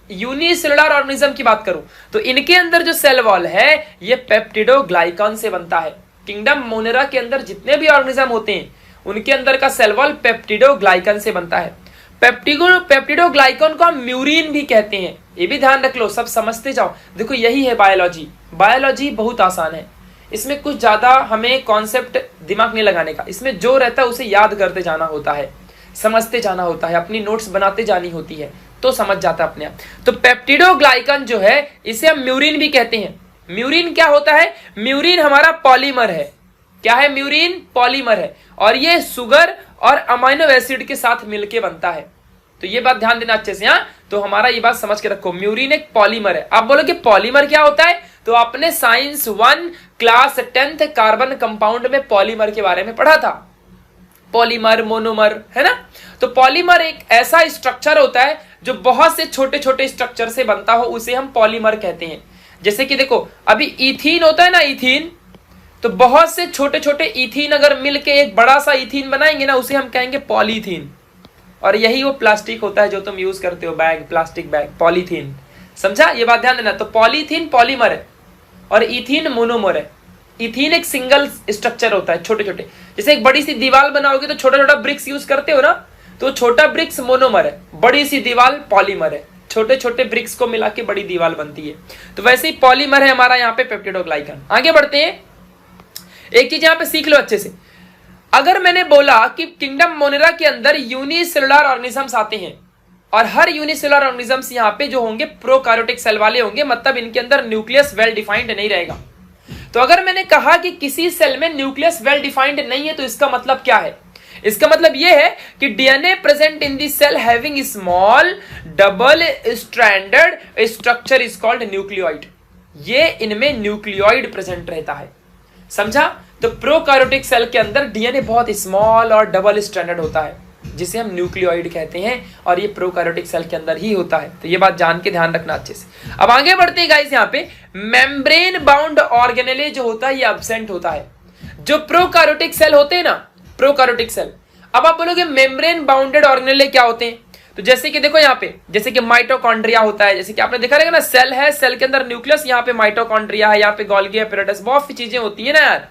यूनिसेलुलर ऑर्गेनिज्म की बात करूं, तो इनके अंदर जो सेल वॉल है ये पेप्टिडोग्लाइकन से बनता है। किंगडम मोनेरा के अंदर जितने भी ऑर्गेनिज्म होते हैं उनके अंदर का सेल वॉल पेप्टिडोग्लाइकन से बनता है। पेप्टिडोग्लाइकन को हम म्यूरिन भी कहते हैं, ये भी ध्यान रख लो, सब समझते जाओ। देखो यही है बायोलॉजी। बायोलॉजी बहुत आसान है, इसमें कुछ ज्यादा हमें कॉन्सेप्ट दिमाग नहीं लगाने का। इसमें जो रहता है उसे याद करते जाना होता है, समझते जाना होता है, अपनी नोट्स बनाते जानी होती है, तो समझ जाता है अपने आप। तो पेप्टिडोग्लाइकन जो है इसे हम म्यूरिन भी कहते हैं। म्यूरिन क्या होता है? म्यूरिन हमारा पॉलीमर है। क्या है? म्यूरिन पॉलीमर है, और ये शुगर और अमाइनो एसिड के साथ मिलके बनता है। तो ये बात ध्यान देना अच्छे से। हाँ, तो हमारा ये बात समझ के रखो, म्यूरिन एक पॉलीमर है। आप बोलोगे पॉलीमर क्या होता है? तो आपने science 1 class 10th carbon compound में पॉलीमर के बारे में पढ़ा था। पॉलीमर, मोनोमर, है ना। तो पॉलीमर एक ऐसा स्ट्रक्चर होता है जो बहुत से छोटे छोटे स्ट्रक्चर से बनता हो, उसे हम पॉलीमर कहते हैं। जैसे कि देखो अभी इथीन होता है ना, इथीन, तो बहुत से छोटे छोटे इथीन अगर मिलके एक बड़ा सा इथीन बनाएंगे ना, उसे हम कहेंगे पॉलीथीन। और यही वो प्लास्टिक होता है जो तुम यूज करते हो, बैग, प्लास्टिक बैग, पॉलीथीन। समझा? ये बात ध्यान देना। तो पॉलीथीन पॉलीमर है और इथीन मोनोमर है। इथीन एक सिंगल स्ट्रक्चर होता है, छोटे छोटे। जैसे एक बड़ी सी दीवार बनाओगे तो छोटा छोटा ब्रिक्स यूज करते हो ना, तो छोटा ब्रिक्स मोनोमर है, बड़ी सी दीवार पॉलीमर है। छोटे छोटे ब्रिक्स को मिला के बड़ी दीवार बनती है। तो वैसे ही पॉलीमर है हमारा यहाँ पे पेप्टिडोग्लाइकन। आगे बढ़ते हैं, एक चीज यहाँ पे सीख लो अच्छे से। अगर मैंने बोला कि किंगडम मोनेरा के अंदर यूनिसेलुलर ऑर्गेनिजम्स आते हैं और हर यूनिसेलुलर ऑर्गेनिजम्स यहाँ पे जो होंगे प्रोकार्योटिक सेल वाले होंगे, मतलब इनके अंदर न्यूक्लियस वेल डिफाइंड नहीं रहेगा। तो अगर मैंने कहा कि किसी सेल में न्यूक्लियस वेल डिफाइंड नहीं है तो इसका मतलब क्या है? इसका मतलब यह है कि DNA present in the cell having small double stranded structure is called nucleoid. ये इनमें न्यूक्लियोइड प्रेजेंट रहता है, समझा? तो प्रोकार्योटिक सेल के अंदर डीएनए बहुत स्मॉल और डबल स्ट्रैंडेड होता है, जिसे हम न्यूक्लियोइड कहते हैं, और ये प्रोकार्योटिक सेल के अंदर ही होता है। तो ये बात जान के ध्यान रखना अच्छे से। अब आगे बढ़ते हैं गाइस, यहाँ पे मेम्ब्रेन बाउंड ऑर्गेनेले जो होता है ये एब्सेंट होता है। जो प्रोकार्योटिक सेल होते हैं ना, प्रोकार्योटिक सेल, अब आप बोलोगे मेम्ब्रेन बाउंडेड ऑर्गेनेले क्या होते हैं? तो जैसे कि देखो यहाँ पे, जैसे कि माइटोकॉन्ड्रिया होता है, जैसे कि आपने देखा रहेगा ना, सेल है, सेल के अंदर न्यूक्लियस, यहाँ पे माइटोकॉन्ड्रिया है, यहाँ पे गोल्गी एपेरेटस, बहुत सी चीजें होती है ना यार,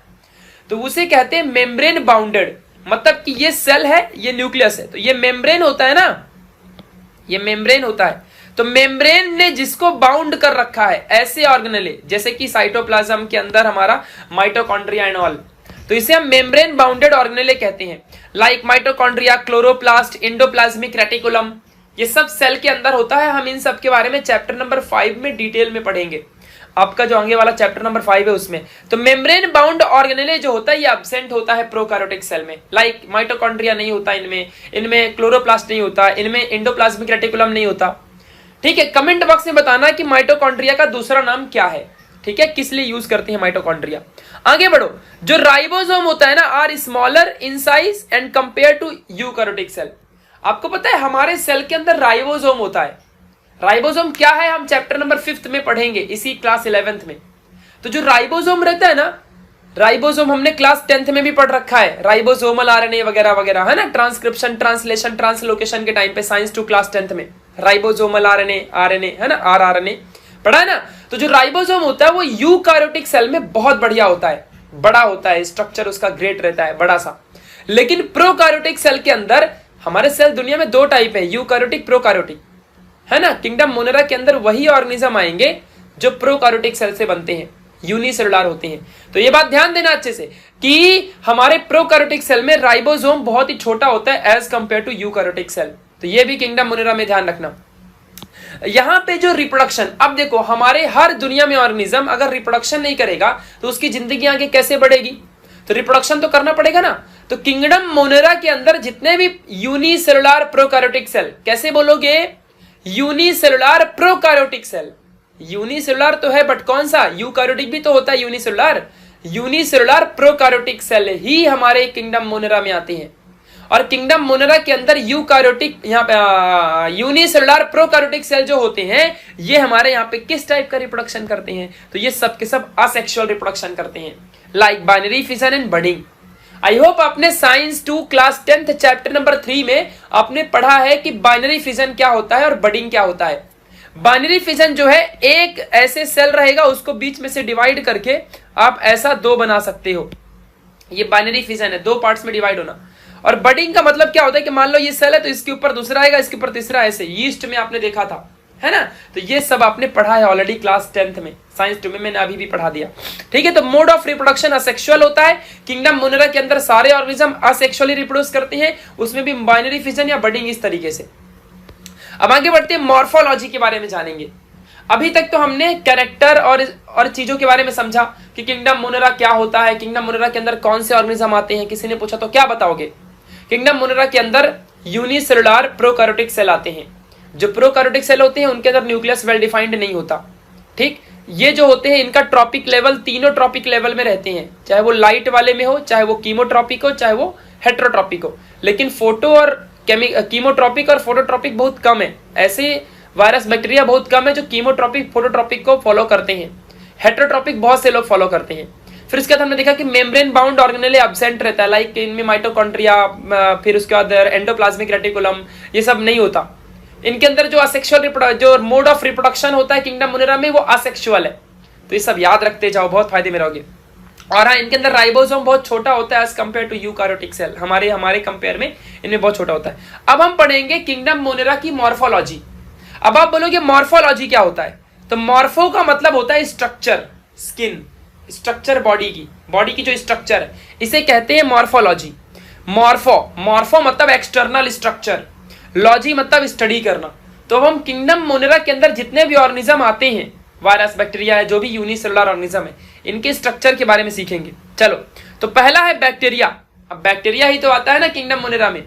तो उसे कहते हैं मेम्ब्रेन बाउंडेड। मतलब कि ये सेल है, ये न्यूक्लियस है, तो ये मेम्ब्रेन होता है ना, ये मेम्ब्रेन होता है। तो मेम्ब्रेन ने जिसको बाउंड कर रखा है, ऐसे ऑर्गेनेले, जैसे कि साइटोप्लाज्म के अंदर हमारा माइटोकॉन्ड्रिया एंड ऑल, तो इसे हम मेम्ब्रेन बाउंडेड ऑर्गेनेले कहते हैं। Like mitochondria, chloroplast, endoplasmic reticulum, ये सब सेल के अंदर होता है। हम इन सब के बारे में चैप्टर नंबर 5 में डिटेल में पढ़ेंगे, आपका जो आगे वाला चैप्टर नंबर 5 है उसमें। तो मेम्ब्रेन बाउंड ऑर्गेनेले जो होता है ये एब्सेंट होता है प्रोकार्योटिक सेल में। लाइक माइटोकॉन्ड्रिया नहीं होता इनमें क्लोरोप्लास्ट नहीं होता, इनमें एंडोप्लाज्मिक रेटिकुलम नहीं होता। ठीक है, कमेंट बॉक्स में बताना कि माइटोकॉन्ड्रिया का दूसरा नाम क्या है, ठीक है, किस लिए यूज करते हैं माइटोकॉन्ड्रिया। आगे बढ़ो, जो राइबोसोम होता है ना, are smaller in size and compare to eukaryotic cell. आपको पता है हमारे सेल के अंदर राइबोसोम होता है। राइबोसोम क्या है हम चैप्टर नंबर 5 में पढ़ेंगे, इसी क्लास 11th में। तो जो राइबोसोम रहता है ना, राइबोसोम हमने क्लास 10th में भी पढ़ रखा है, राइबोसोमल आरएनए वगैरह वगैरह, है ना, ट्रांसक्रिप्शन, ट्रांसलेशन, ट्रांसलोकेशन के टाइम पे साइंस 2 क्लास 10th में राइबोसोमल आरएनए है ना, आरआरएनए पढ़ा है ना। तो जो राइबोसोम होता है वो यूकैरियोटिक सेल में बहुत बढ़िया होता है, बड़ा होता है, स्ट्रक्चर उसका ग्रेट रहता है, बड़ा सा। लेकिन प्रोकैरियोटिक सेल के अंदर, हमारे सेल दुनिया में 2 टाइप है, यूकैरियोटिक, प्रोकैरियोटिक, है ना। किंगडम मोनेरा के अंदर वही ऑर्गेनिज्म आएंगे जो प्रोकैरियोटिक सेल से बनते हैं, यूनिसेलुलर होते हैं। तो ये बात ध्यान देना अच्छे से कि हमारे प्रोकैरियोटिक सेल में राइबोसोम बहुत ही छोटा होता है as compare to eukaryotic cell. तो ये भी किंगडम मोनेरा में ध्यान रखना। यहां पे जो रिप्रोडक्शन, अब देखो हमारे हर दुनिया में ऑर्गेनिज्म अगर रिप्रोडक्शन नहीं करेगा तो उसकी जिंदगी आगे कैसे बढ़ेगी? तो रिप्रोडक्शन तो करना पड़ेगा ना। तो किंगडम मोनेरा के अंदर जितने भी यूनिसेलुलर प्रोकैरियोटिक सेल, कैसे बोलोगे? Unicellular prokaryotic cell. यूनिसेलुलर तो है बट कौन सा? यूकैरियोटिक भी तो होता है यूनिसेलुलर। यूनिसेलुलर प्रोकैरियोटिक सेल ही हमारे किंगडम मोनेरा में आते हैं। और किंगडम मोनेरा के अंदर यूकैरियोटिक, यहाँ पे यूनिसेलुलर प्रोकैरियोटिक सेल जो होते हैं ये हमारे यहाँ पे किस टाइप का रिप्रोडक्शन करते हैं? तो ये सब के सब असेक्सुअल रिप्रोडक्शन करते हैं, like binary fission and budding. I hope आपने science 2 class 10th chapter number 3 में आपने पढ़ा है कि बाइनरी फिशन क्या होता है और बडिंग क्या होता है। बाइनरी फिशन जो है, एक ऐसे सेल रहेगा उसको बीच में से डिवाइड करके आप ऐसा 2 बना सकते हो, ये बाइनरी फिशन है, 2 पार्ट्स में डिवाइड होना। और बडिंग का मतलब क्या होता है कि मान लो ये सेल है तो इसके ऊपर दूसरा आएगा, इसके ऊपर तीसरा, ऐसे यीस्ट में आपने देखा था, है ना। तो ये सब आपने पढ़ा है ऑलरेडी क्लास 10th में, साइंस 2 में मैंने अभी भी पढ़ा दिया, ठीक है। तो मोड ऑफ रिप्रोडक्शन असेक्सुअल होता है। किंगडम मोनेरा के अंदर सारे ऑर्गेनिज्म असेक्सुअली रिप्रोड्यूस करते हैं, उसमें भी बाइनरी फिशन या बडिंग इस तरीके से। अब आगे बढ़ते हैं, मॉर्फोलॉजी के बारे में जानेंगे। अभी तक तो हमने कैरेक्टर और चीजों के बारे में समझा कि किंगडम मोनेरा क्या होता है, किंगडम मोनेरा के अंदर कौन से ऑर्गेनिज्म आते हैं। किसी ने पूछा तो क्या बताओगे? किंगडम मोनेरा के अंदर यूनिसेलुलर प्रोकैरियोटिक सेल आते हैं। जो प्रोकैरियोटिक सेल होते हैं उनके अंदर न्यूक्लियस वेल डिफाइंड नहीं होता, ठीक। ये जो होते हैं इनका ट्रॉपिक लेवल, तीनों ट्रॉपिक लेवल में रहते हैं, चाहे वो लाइट वाले में हो, चाहे वो कीमोट्रॉपिक हो, चाहे वो हेटेरोट्रॉपिक हो। लेकिन फोटो और कीमोट्रॉपिक और फोटोट्रॉपिक बहुत कम है। ऐसे वायरस बैक्टीरिया बहुत कम है जो कीमोट्रॉपिक फोटोट्रॉपिक को फॉलो करते हैं। हेटेरोट्रॉपिक बहुत से लोग फॉलो करते हैं। फिर उसके बाद हमने देखा कि मेम्ब्रेन बाउंड ऑर्गेनेले एब्सेंट रहता है, लाइक इनमें माइटोकॉन्ड्रिया, फिर उसके बाद एंडोप्लाज्मिक रेटिकुलम, ये सब नहीं होता। इनके अंदर जो असेक्सुअल, जो मोड ऑफ रिप्रोडक्शन होता है किंगडम मोनेरा में, वो असेक्सुअल है। तो ये सब याद रखते जाओ, बहुत फायदे में रहोगे। और हाँ, इनके अंदर राइबोसोम बहुत छोटा होता है as compare to eukaryotic cell, हमारे कंपेयर में इनमें बहुत छोटा होता है। अब हम पढ़ेंगे किंगडम मोनेरा की मॉर्फोलॉजी। अब आप बोलोगे मॉर्फोलॉजी क्या होता है? तो मॉर्फो का मतलब होता है स्ट्रक्चर, स्किन, स्ट्रक्चर बॉडी की जो स्ट्रक्चर है, इसे कहते हैं मॉर्फोलॉजी। मॉर्फो मतलब एक्सटर्नल स्ट्रक्चर, लॉजी मतलब स्टडी करना। तो हम किंगडम मोनेरा के अंदर जितने भी ऑर्गेनिज्म आते हैं, वायरस बैक्टीरिया है, जो भी यूनिसेलुलर ऑर्गेनिज्म है, इनके स्ट्रक्चर के बारे में सीखेंगे। चलो, तो पहला है बैक्टीरिया। अब बैक्टीरिया ही तो आता है ना किंगडम मोनेरा में।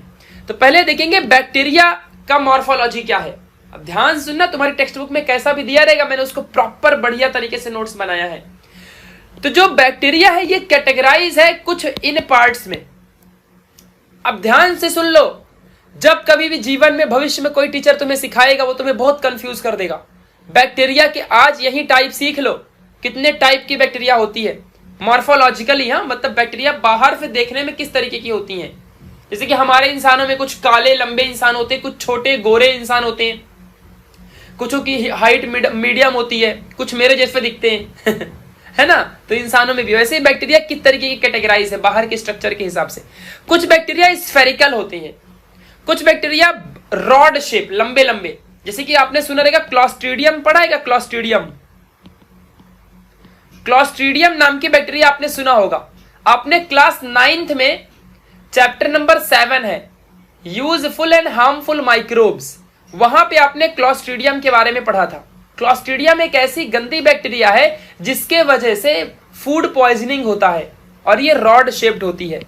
तो पहले देखेंगे बैक्टीरिया का मॉर्फोलॉजी क्या है। अब ध्यान सुनना, तुम्हारी टेक्स्ट बुक में कैसा भी दिया रहेगा, मैंने उसको प्रॉपर बढ़िया तरीके से नोट्स बनाया है। तो जो बैक्टीरिया है ये कैटेगराइज है कुछ इन पार्ट्स में। अब ध्यान से सुन लो, जब कभी भी जीवन में भविष्य में कोई टीचर तुम्हें सिखाएगा वो तुम्हें बहुत कंफ्यूज कर देगा। बैक्टीरिया के आज यही टाइप सीख लो, कितने टाइप की बैक्टीरिया होती है मॉर्फोलॉजिकली। हाँ, मतलब बैक्टीरिया बाहर से देखने में किस तरीके की होती हैं। जैसे कि हमारे इंसानों में कुछ काले लंबे इंसान होते हैं, कुछ छोटे गोरे इंसान होते हैं, कुछों की हाइट मीडियम होती है, कुछ मेरे जैसे दिखते हैं है ना। तो इंसानों में भी वैसे ही बैक्टीरिया किस तरीके की कैटेगराइज है बाहर के स्ट्रक्चर के हिसाब से। कुछ बैक्टीरिया स्फेरिकल होते हैं, कुछ बैक्टीरिया रॉड शेप, लंबे लंबे। जैसे कि आपने सुना रहेगा क्लॉस्ट्रीडियम, पढ़ा है क्या क्लॉस्ट्रीडियम? क्लॉस्ट्रीडियम नाम की बैक्टीरिया आपने सुना होगा। आपने क्लास 9th में चैप्टर नंबर 7 है यूजफुल एंड हार्मफुल माइक्रोब्स, वहां पे आपने क्लॉस्ट्रीडियम के बारे में पढ़ा था। क्लॉस्ट्रीडियम एक ऐसी गंदी बैक्टीरिया है जिसके वजह से फूड पॉइजनिंग होता है और ये रॉड शेप्ड होती है।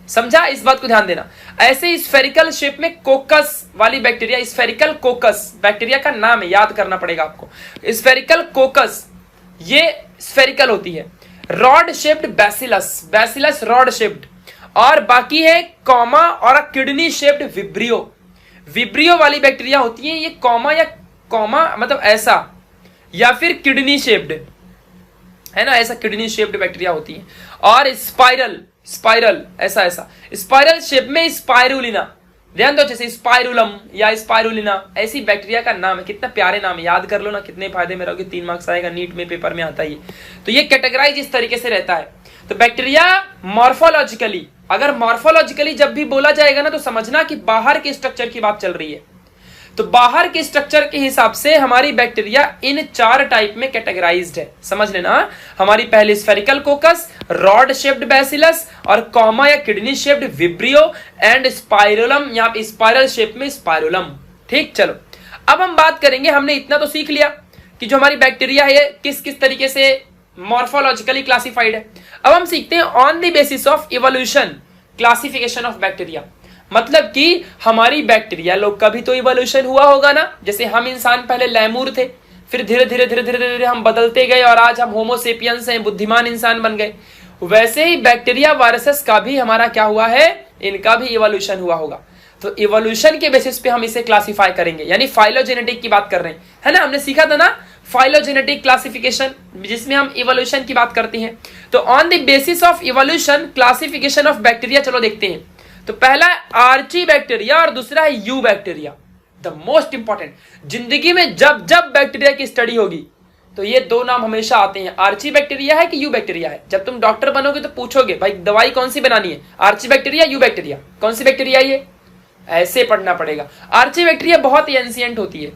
समझा? इस बात को ध्यान देना। ऐसे ही स्फेरिकल शेप में कोकस वाली बैक्टीरिया, स्फेरिकल कोकस बैक्टीरिया का नाम है, याद करना पड़ेगा आपको। स्फेरिकल कोकस ये स्फेरिकल होती है। Rod shaped bacillus, bacillus rod shaped. और बाकी है कॉमा और किडनी शेप्ड विब्रियो। विब्रियो वाली बैक्टीरिया होती है, ये कॉमा या कॉमा मतलब ऐसा, या फिर किडनी शेप्ड है ना, ऐसा किडनी शेप्ड बैक्टीरिया होती है। और स्पाइरल, स्पाइरल ऐसा ऐसा स्पाइरल शेप में स्पाइरुलिना, ध्यान दो, जैसे स्पाइरुलम या स्पाइरुलिना, ऐसी बैक्टीरिया का नाम है। कितना प्यारे नाम है, याद कर लो ना, कितने फायदे में रहोगे। 3 मार्क्स आएगा नीट में, पेपर में आता ही। तो ये कैटेगराइज इस तरीके से रहता है। तो बैक्टीरिया मॉर्फोलॉजिकली, अगर मॉर्फोलॉजिकली जब भी बोला जाएगा ना तो समझना कि बाहर के स्ट्रक्चर की बात चल रही है। तो बाहर के स्ट्रक्चर के हिसाब से हमारी बैक्टीरिया इन 4 टाइप में कैटेगराइज्ड है, समझ लेना। हमारी पहली स्फेरिकल कोकस, रॉड शेप्ड बैसिलस, और कॉमा या kidney shaped vibrio, and spirillum या स्पाइरल शेप में स्पाइरुलम। ठीक, चलो अब हम बात करेंगे। हमने इतना तो सीख लिया कि जो हमारी बैक्टीरिया है किस किस तरीके से मॉर्फोलॉजिकली क्लासिफाइड है। अब हम सीखते हैं on the basis of evolution classification of bacteria. मतलब कि हमारी बैक्टीरिया लोग का भी तो इवोल्यूशन हुआ होगा ना। जैसे हम इंसान पहले लैमूर थे, फिर धीरे धीरे धीरे धीरे धीरे हम बदलते गए और आज हम होमोसेपियंस हैं, बुद्धिमान इंसान बन गए। वैसे ही बैक्टीरिया वायरसेस का भी हमारा क्या हुआ है, इनका भी इवोल्यूशन हुआ होगा। तो इवोल्यूशन के बेसिस पे हम इसे क्लासिफाई करेंगे, यानी फाइलोजेनेटिक की बात कर रहे हैं, है ना। हमने सीखा था ना फाइलोजेनेटिक क्लासिफिकेशन, जिसमें हम इवोल्यूशन की बात करते हैं। तो on the basis of evolution classification of bacteria, चलो देखते हैं। तो पहला है आर्ची बैक्टीरिया और दूसरा है you bacteria. The most important, जिंदगी में जब जब बैक्टीरिया की स्टडी होगी तो ये 2 नाम हमेशा आते हैं, आर्ची बैक्टीरिया है कि यू बैक्टीरिया है। जब तुम डॉक्टर बनोगे तो पूछोगे भाई दवाई कौन सी बनानी है, आर्ची बैक्टीरिया यू बैक्टीरिया, कौन सी बैक्टीरिया ये, ऐसे पढ़ना पड़ेगा। आर्ची बैक्टीरिया बहुत ही एंशिएंट होती है,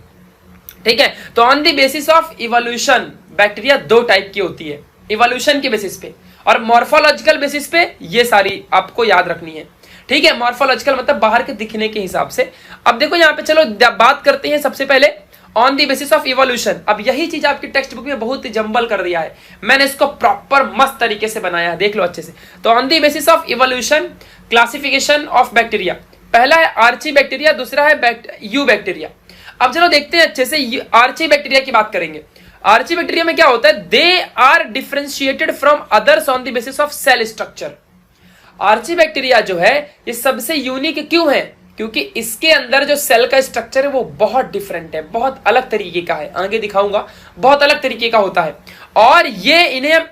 ठीक है। तो on the basis of evolution bacteria 2 type की होती है, इवोल्यूशन के बेसिस पे, और मॉर्फोलॉजिकल बेसिस पे ये सारी आपको याद रखनी है, ठीक है। मॉर्फोलॉजिकल मतलब बाहर के दिखने के हिसाब से। अब देखो यहाँ पे चलो बात करते हैं सबसे पहले on the basis of evolution. अब यही चीज आपकी टेक्स्ट बुक में बहुत ही जंबल कर दिया है, मैंने इसको प्रॉपर मस्त तरीके से बनाया है, देख लो अच्छे से। तो on the basis of evolution classification of bacteria, पहला है आर्ची बैक्टीरिया, दूसरा है यू बैक्टीरिया। अब चलो देखते हैं अच्छे से, आर्ची बैक्टीरिया की बात करेंगे। आर्ची बैक्टीरिया में क्या होता है, they are differentiated from others on the basis of cell structure. Archaebacteria जो है ये सबसे यूनिक क्यों है, क्योंकि इसके अंदर जो सेल का स्ट्रक्चर है वो बहुत डिफरेंट है, बहुत अलग तरीके का है, आगे दिखाऊंगा, बहुत अलग तरीके का होता है। और ये इन्हें हम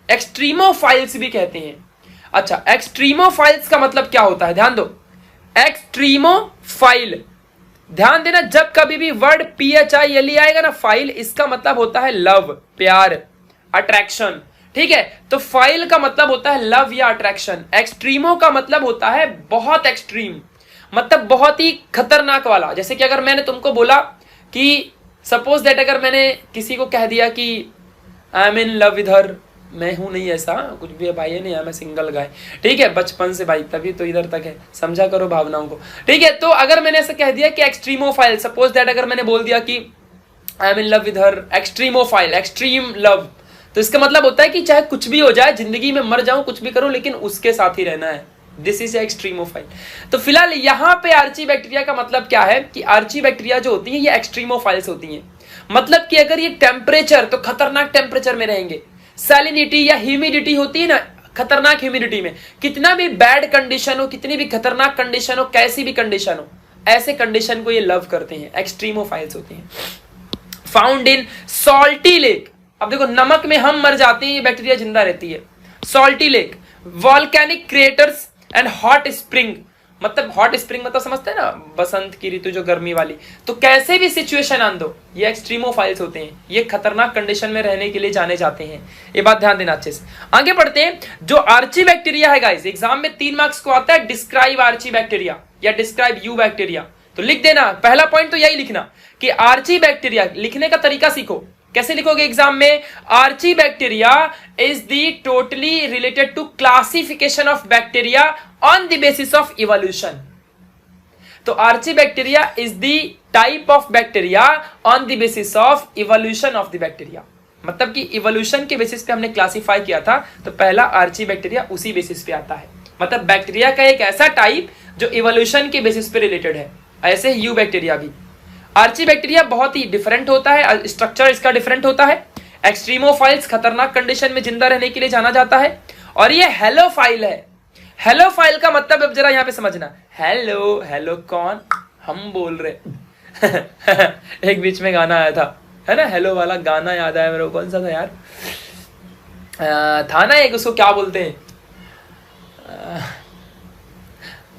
एक्सट्रीमोफाइल्स भी कहते हैं। अच्छा, एक्सट्रीमोफाइल्स का मतलब क्या होता है, ध्यान दो। एक्सट्रीमोफाइल, ध्यान देना, जब कभी भी वर्ड PHILE आएगा ना फाइल, इसका मतलब होता है लव, प्यार, अट्रैक्शन, ठीक है। तो फाइल का मतलब होता है लव या अट्रैक्शन। एक्सट्रीमो का मतलब होता है बहुत एक्सट्रीम, मतलब बहुत ही खतरनाक वाला। जैसे कि अगर मैंने तुमको बोला कि सपोज दैट, अगर मैंने किसी को कह दिया कि I am in love with हर, मैं हूं नहीं ऐसा कुछ भी है भाई, नहीं है, मैं सिंगल गाय, ठीक है, बचपन से भाई, तभी तो इधर तक है, समझा करो भावनाओं को, ठीक है। तो अगर मैंने ऐसा कह दिया कि एक्सट्रीमोफाइल, सपोज दैट अगर मैंने बोल दिया कि I am in love with her, extremophile, extreme love, तो इसका मतलब होता है कि चाहे कुछ भी हो जाए, जिंदगी में मर जाऊं, कुछ भी करूं, लेकिन उसके साथ ही रहना है। This is extremophile. तो फिलहाल यहाँ पे आर्ची बैक्टीरिया का मतलब क्या है कि आर्ची बैक्टीरिया जो होती है ये एक्सट्रीमोफाइल्स होती हैं। मतलब कि अगर ये टेम्परेचर, तो खतरनाक टेम्परेचर में रहेंगे। सैलिनिटी या ह्यूमिडिटी होती है ना, खतरनाक ह्यूमिडिटी में, कितना भी बैड कंडीशन हो, कितनी भी खतरनाक कंडीशन हो, कैसी भी कंडीशन हो, ऐसे कंडीशन को ये लव करते हैं, एक्सट्रीमोफाइल्स होते हैं। Found in salty lake. अब देखो, नमक में हम मर जाते हैं, ये बैक्टीरिया जिंदा रहती है। Salty lake, volcanic craters and hot spring. मतलब हॉट स्प्रिंग मतलब समझते हैं ना, बसंत की ऋतु जो गर्मी वाली। तो कैसे भी सिचुएशन आन दो, ये एक्सट्रीमोफाइल्स होते हैं, ये खतरनाक कंडीशन में रहने के लिए जाने जाते हैं। ये बात ध्यान देना अच्छे से। आगे बढ़ते हैं। जो आर्ची बैक्टीरिया है गाइस, एग्जाम में 3 मार्क्स को आता है, डिस्क्राइब आर्ची बैक्टीरिया या डिस्क्राइब यू बैक्टीरिया। तो लिख देना, पहला पॉइंट तो यही लिखना कि आर्ची बैक्टीरिया। लिखने का तरीका सीखो, कैसे लिखोगे एग्जाम में? Archaebacteria is the totally related to classification of bacteria on the basis of evolution. तो archaebacteria is the type of bacteria on the basis of evolution of the bacteria. मतलब कि evolution के basis पे हमने classify किया था, तो पहला आर्ची बैक्टीरिया उसी बेसिस पे आता है। मतलब बैक्टीरिया का एक ऐसा टाइप जो इवोल्यूशन के बेसिस पे रिलेटेड है। ऐसे यू बैक्टीरिया भी। आर्ची बैक्टीरिया बहुत ही डिफरेंट होता है, स्ट्रक्चर इसका डिफरेंट होता है। एक्सट्रीमोफाइल्स, खतरनाक कंडीशन में जिंदा रहने के लिए जाना जाता है। और ये हेलोफाइल है। हेलोफाइल का मतलब अब जरा यहां पे समझना। हेलो, हेलो कौन? हम बोल रहे। एक बीच में गाना आया था, है ना, हेलो वाला गाना याद आया मेरे को। कौन सा था यार? था ना एक, उसको क्या बोलते हैं,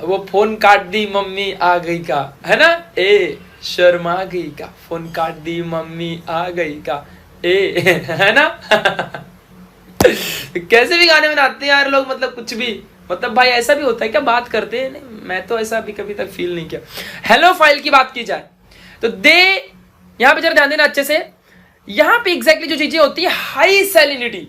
वो फोन काट दी मम्मी आ गई का, है ना, ए शर्मा गई का, फोन काट दी मम्मी आ गई का, ए, है ना। कैसे भी गाने बनाते हैं यार लोग, मतलब कुछ भी, मतलब भाई ऐसा भी होता है क्या? बात करते हैं? नहीं, मैं तो ऐसा भी कभी तक फील नहीं किया। हेलोफाइल की बात की जाए तो दे, यहां पे जरा ध्यान देना अच्छे से। यहां पे एग्जैक्टली जो चीजें होती है, high salinity,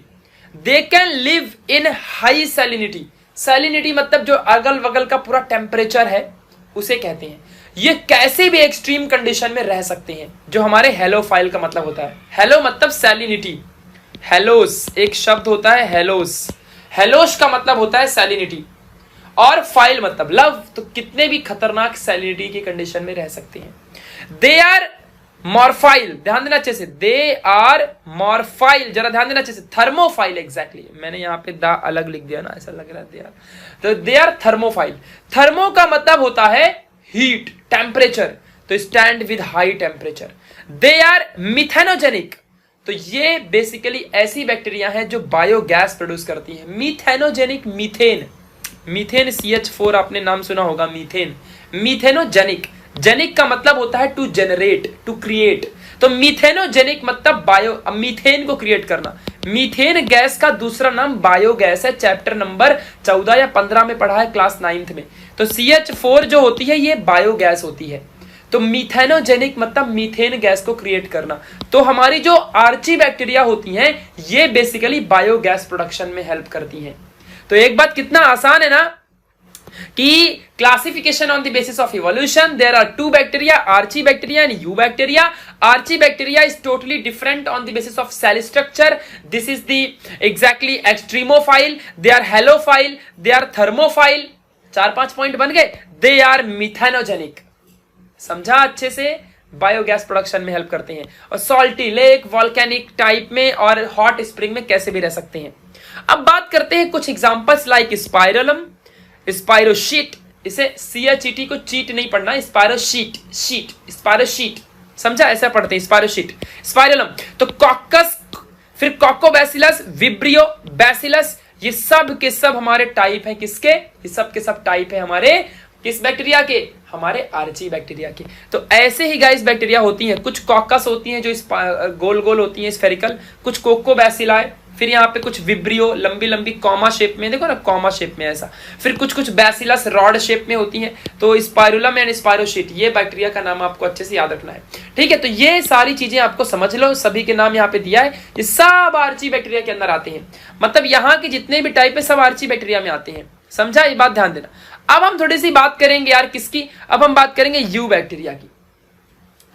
they can live in high salinity. Salinity मतलब जो अगल बगल का पूरा टेम्परेचर है उसे कहते हैं। ये कैसे भी एक्सट्रीम कंडीशन में रह सकते हैं, जो हमारे हेलोफाइल का मतलब होता है। हेलो मतलब सैलिनिटी, हेलोस एक शब्द होता है, हेलोस। हेलोस का मतलब होता है सैलिनिटी, और फाइल मतलब लव। तो कितने भी खतरनाक सैलिनिटी की कंडीशन में रह सकते हैं। दे आर मॉर्फाइल, ध्यान देना अच्छे से, दे आर मॉर्फाइल, जरा ध्यान देना अच्छे से। थर्मोफाइल, एग्जैक्टली मैंने यहां पे दा अलग लिख दिया ना, ऐसा लग रहा है दे आर। तो दे आर थर्मोफाइल। थर्मो का मतलब होता है हीट, टेम्परेचर, तो stand with high temperature. They are methanogenic, तो ये बेसिकली ऐसी बैक्टीरिया हैं जो बायोगैस प्रोड्यूस करती हैं। मिथेनोजेनिक, मीथेन, मीथेन CH4 आपने नाम सुना होगा, मीथेन। मिथेनोजेनिक, जेनिक का मतलब होता है टू जनरेट, टू क्रिएट। तो मिथेनोजेनिक मतलब बायो, मीथेन को क्रिएट करना। मीथेन गैस का दूसरा नाम बायोगैस है। चैप्टर नंबर 14 या 15 में पढ़ा है, क्लास 9th में। तो CH4 जो होती है ये बायोगैस होती है। तो मिथेनोजेनिक मतलब मीथेन गैस को क्रिएट करना। तो हमारी जो आर्ची बैक्टीरिया होती हैं ये बेसिकली बायोगैस प्रोडक्शन में हेल्प करती हैं। तो एक बात कितना आसान है ना कि classification on the basis of evolution, there are 2 bacteria, archaebacteria and eubacteria. Archaebacteria is totally different on the basis of cell structure. This is the exactly extremophile. They are halophile, they are thermophile. 4-5 point बन गए। दे are methanogenic, समझा अच्छे से, biogas production में help करते हैं। और salty lake, volcanic type में और हॉट स्प्रिंग में कैसे भी रह सकते हैं। अब बात करते हैं कुछ एग्जांपल्स लाइक स्पाइरलम, स्पाइरोशीट। इसे CHET को चीट नहीं पढ़ना, स्पाइरोशीट, शीट, स्पाइरोशीट, समझा, ऐसा पढ़ते हैं स्पाइरोशीट। स्पाइरलम, तो कॉकस, फिर कोकोबैसिलस, विब्रियो बैसिलस, ये सब के सब हमारे टाइप हैं। किसके? ये सब के सब टाइप है हमारे किस बैक्टीरिया के? हमारे आर्ची बैक्टीरिया के। तो ऐसे ही गाइस बैक्टीरिया होती हैं। कुछ कॉकस होती हैं जो गोल गोल होती हैं, स्फेरिकल, कुछ कोकोबैसिलाई, फिर यहाँ पे कुछ विब्रियो लंबी लंबी कॉमा शेप में, देखो ना कॉमा शेप में ऐसा, फिर कुछ कुछ बैसिलस रॉड शेप में होती हैं। तो स्पाइरुलम एंड स्पाइरोशीट, ये बैक्टीरिया का नाम आपको अच्छे से याद रखना है, ठीक है। तो ये सारी चीजें आपको समझ लो, सभी के नाम यहाँ पे दिया है, ये सब आर्ची बैक्टीरिया के अंदर आते हैं। मतलब यहाँ के जितने भी टाइप है सब आर्ची बैक्टीरिया में आते हैं, समझा, ये बात ध्यान देना। अब हम थोड़ी सी बात करेंगे यार किसकी, अब हम बात करेंगे यू बैक्टीरिया की।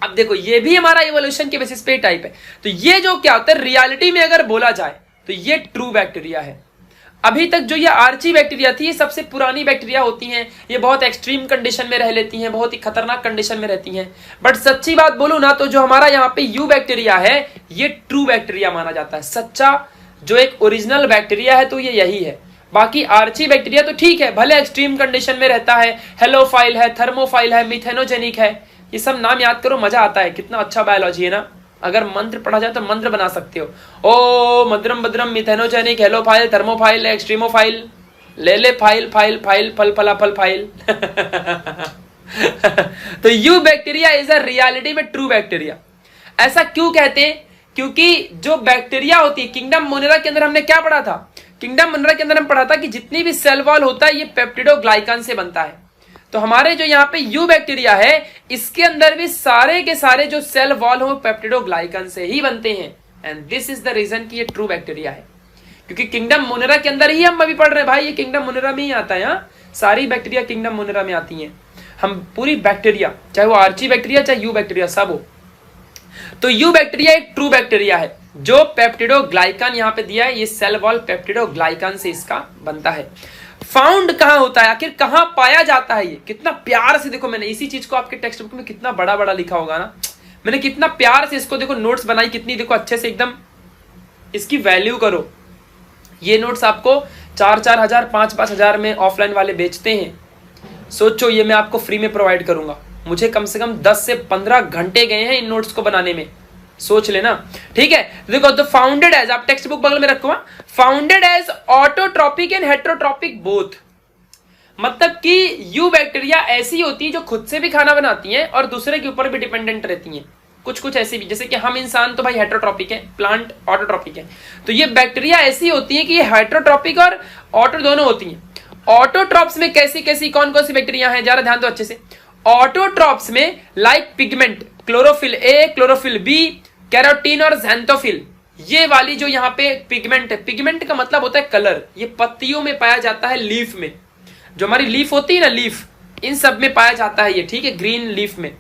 अब देखो ये भी हमारा इवोल्यूशन के बेसिस पे टाइप है। तो ये जो क्या होता है रियलिटी में अगर बोला जाए तो ये ट्रू बैक्टीरिया है। अभी तक जो ये आर्ची बैक्टीरिया थी ये सबसे पुरानी बैक्टीरिया होती हैं, ये बहुत एक्सट्रीम कंडीशन में रह लेती हैं, बहुत ही खतरनाक कंडीशन में रहती हैं। बट सच्ची बात बोलूं ना तो जो हमारा यहाँ पे यू बैक्टीरिया है ये ट्रू बैक्टीरिया माना जाता है। सच्चा जो एक ओरिजिनल बैक्टीरिया है तो ये यही है। बाकी आर्ची बैक्टीरिया तो ठीक है, भले एक्सट्रीम कंडीशन में रहता है, हेलोफाइल है, थर्मोफाइल है, मिथेनोजेनिक है, ये सब नाम याद करो, मजा आता है। कितना अच्छा बायोलॉजी है ना। अगर मंत्र पढ़ा जाए तो मंत्र बना सकते हो। ओ मद्रम बद्रम मिथेनोजेनिक हेलोफाइल थर्मोफाइल एक्सट्रीमोफाइल ले फाइल फाइल फाइल फल फला फल फाइल। तो you bacteria is a reality में ट्रू बैक्टीरिया। ऐसा क्यों कहते हैं? क्योंकि जो बैक्टीरिया होती है किंगडम मोनेरा के अंदर हमने क्या पढ़ा था? किंगडम मोनेरा के अंदर हम पढ़ा था कि जितनी भी सेल वॉल होता है ये पेप्टिडोग्लाइकान से बनता है। तो हमारे जो यहाँ पे यू बैक्टीरिया है इसके अंदर भी सारे के सारे जो सेल वॉल हो पेप्टिडोग्लाइकान से ही बनते हैं। And this is the reason कि ये ट्रू बैक्टीरिया है, क्योंकि किंगडम मोनेरा के अंदर ही हम अभी पढ़ रहे हैं भाई, ये किंगडम मोनेरा में ही आता है। सारी बैक्टीरिया किंगडम मोनेरा में आती हैं। हम पूरी बैक्टीरिया, चाहे वो आर्ची बैक्टीरिया चाहे यू बैक्टीरिया, सब हो। तो यू बैक्टीरिया एक ट्रू बैक्टीरिया है जो पेप्टिडोग्लाइकान यहाँ पे दिया है, ये सेल वॉल पेप्टिडोग्लाइकान से इसका बनता है। फाउंड कहां होता है, आखिर कहां पाया जाता है? ये कितना प्यार से देखो, मैंने इसी चीज को आपके टेक्स्ट बुक में कितना बड़ा बड़ा लिखा होगा ना, मैंने कितना प्यार से इसको देखो नोट्स बनाई, कितनी देखो अच्छे से एकदम इसकी वैल्यू करो। ये नोट्स आपको 4-4 हजार 5-5 हजार में ऑफलाइन वाले बेचते हैं। सोचो ये मैं आपको फ्री में प्रोवाइड करूंगा। मुझे कम से कम 10 से 15 घंटे गए हैं इन नोट्स को बनाने में, सोच लेना। ठीक है, देखो तो फाउंडेड एज, आप टेक्स्ट बुक बगल में रखो, founded as autotrophic and heterotrophic both. मतलब कि यू बैक्टीरिया ऐसी होती है जो खुद से भी खाना बनाती हैं और दूसरे के ऊपर भी डिपेंडेंट रहती हैं। कुछ कुछ ऐसी भी, जैसे कि हम इंसान तो भाई हेटेरोट्रॉपिक है, प्लांट ऑटोट्रॉपिक है। तो ये बैक्टीरिया ऐसी होती है कि ये हेटेरोट्रॉपिक और ऑटो दोनों होती हैं। ऑटोट्रॉप्स में कैसी कैसी कौन कौन सी बैक्टीरिया हैं, जरा ध्यान दो अच्छे से। ऑटोट्रॉप्स में like pigment, chlorophyll a, chlorophyll b, carotene और ज़ैंथोफिल, ये वाली जो यहाँ पे पिगमेंट है, पिगमेंट का मतलब होता है कलर, ये पत्तियों में पाया जाता है, लीफ में, जो हमारी लीफ होती है ना, लीफ, इन सब में पाया जाता है ये। ठीक है, ग्रीन लीफ में।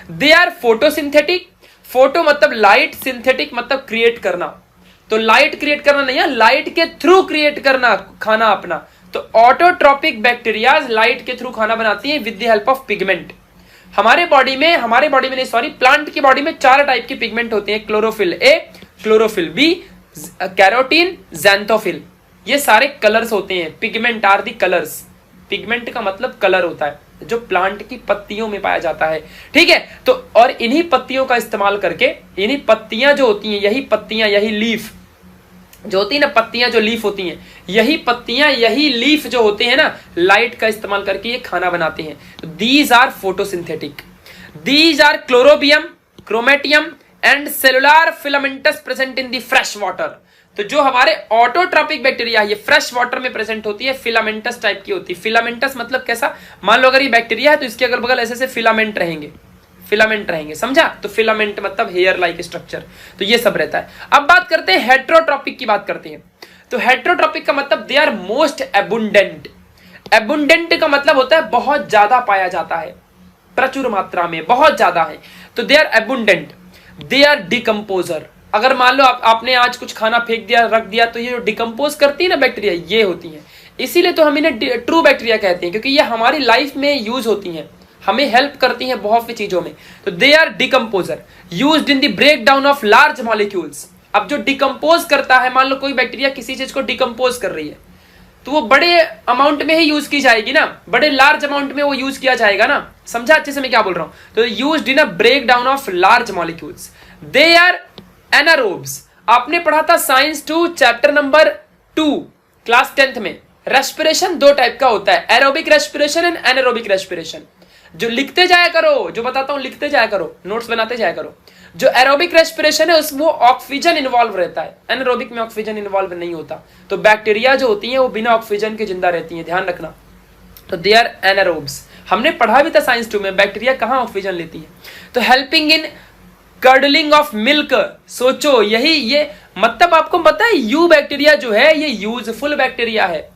दे आर फोटोसिंथेटिक, फोटो मतलब लाइट, सिंथेटिक मतलब क्रिएट करना। तो लाइट क्रिएट करना नहीं है, लाइट के थ्रू क्रिएट करना खाना अपना। तो ऑटोट्रॉपिक बैक्टीरिया लाइट के थ्रू खाना बनाती हैं with the help of pigment. हमारे बॉडी में नहीं सॉरी, प्लांट की बॉडी में 4 टाइप के पिगमेंट होते हैं, chlorophyll a, chlorophyll b, carotene, xanthophyll. ये सारे कलर्स होते हैं, pigment are the colours. Pigment का मतलब कलर होता है जो प्लांट की पत्तियों में पाया जाता है। ठीक है, तो और इन्हीं पत्तियों का इस्तेमाल करके, इन्हीं पत्तियां जो होती हैं, यही पत्तियां, यही लीफ जो होती है ना, पत्तियां जो लीफ होती हैं, यही पत्तियां, यही लीफ जो होते हैं ना, लाइट का इस्तेमाल करके ये खाना बनाते हैं। These are photosynthetic. These are chlorobium, chromatium and cellular filamentous present in the fresh water. तो जो हमारे ऑटोट्रॉपिक बैक्टीरिया ये फ्रेश वाटर में प्रेजेंट होती है, फिलामेंटस टाइप की होती है। फिलामेंटस मतलब कैसा, मान लो अगर ये बैक्टीरिया है तो इसके अगल बगल ऐसे ऐसे फिलामेंट रहेंगे, फिलामेंट रहेंगे, समझा? तो फिलामेंट मतलब हेयर लाइक स्ट्रक्चर, तो ये सब रहता है। अब बात करते हैं हेटेरोट्रॉपिक की, बात करते हैं। तो हेटेरोट्रॉपिक का मतलब दे आर मोस्ट एबुंडेंट। एबुंडेंट का मतलब होता है बहुत ज्यादा पाया जाता है, प्रचुर मात्रा में, बहुत ज्यादा है। तो they are abundant. They are decomposer. अगर मान लो आपने आज कुछ खाना फेंक दिया, रख दिया, तो ये जो डिकम्पोज करती है ना बैक्टीरिया, ये होती है। इसीलिए तो हम इन्हें ट्रू बैक्टीरिया कहते हैं, क्योंकि ये हमारी लाइफ में यूज होती हैं, हमें हेल्प करती हैं बहुत सी चीजों में। तो they are decomposer used in the break down of large molecules. अब जो डिकम्पोज करता है, मान लो कोई बैक्टीरिया किसी चीज को डिकम्पोज कर रही है, तो वो बड़े अमाउंट में ही यूज की जाएगी ना, बड़े लार्ज अमाउंट में वो यूज किया जाएगा ना, समझा अच्छे से मैं क्या बोल रहा हूं? तो used in a break down of large molecules. They are anaerobes. आपने पढ़ा था science 2 chapter number 2 class 10th में। रेस्पिरेशन 2 टाइप का होता है, aerobic respiration and anaerobic respiration. जो लिखते जाया करो, जो बताता हूं लिखते जाया करो, नोट्स बनाते जाया करो। जो एरोबिक रेस्पिरेशन है उसमें ऑक्सीजन इन्वॉल्व रहता है, एनारोबिक में ऑक्सीजन इन्वॉल्व नहीं होता। तो बैक्टीरिया जो होती हैं वो बिना ऑक्सीजन के जिंदा रहती हैं, ध्यान रखना। तो दे आर एनारोब्स। हमने पढ़ा भी था साइंस 2 में, बैक्टीरिया कहां ऑक्सीजन लेती है। तो helping in curdling of milk. सोचो यही, ये मतलब आपको पता है यू बैक्टीरिया जो है ये यूजफुल बैक्टीरिया है।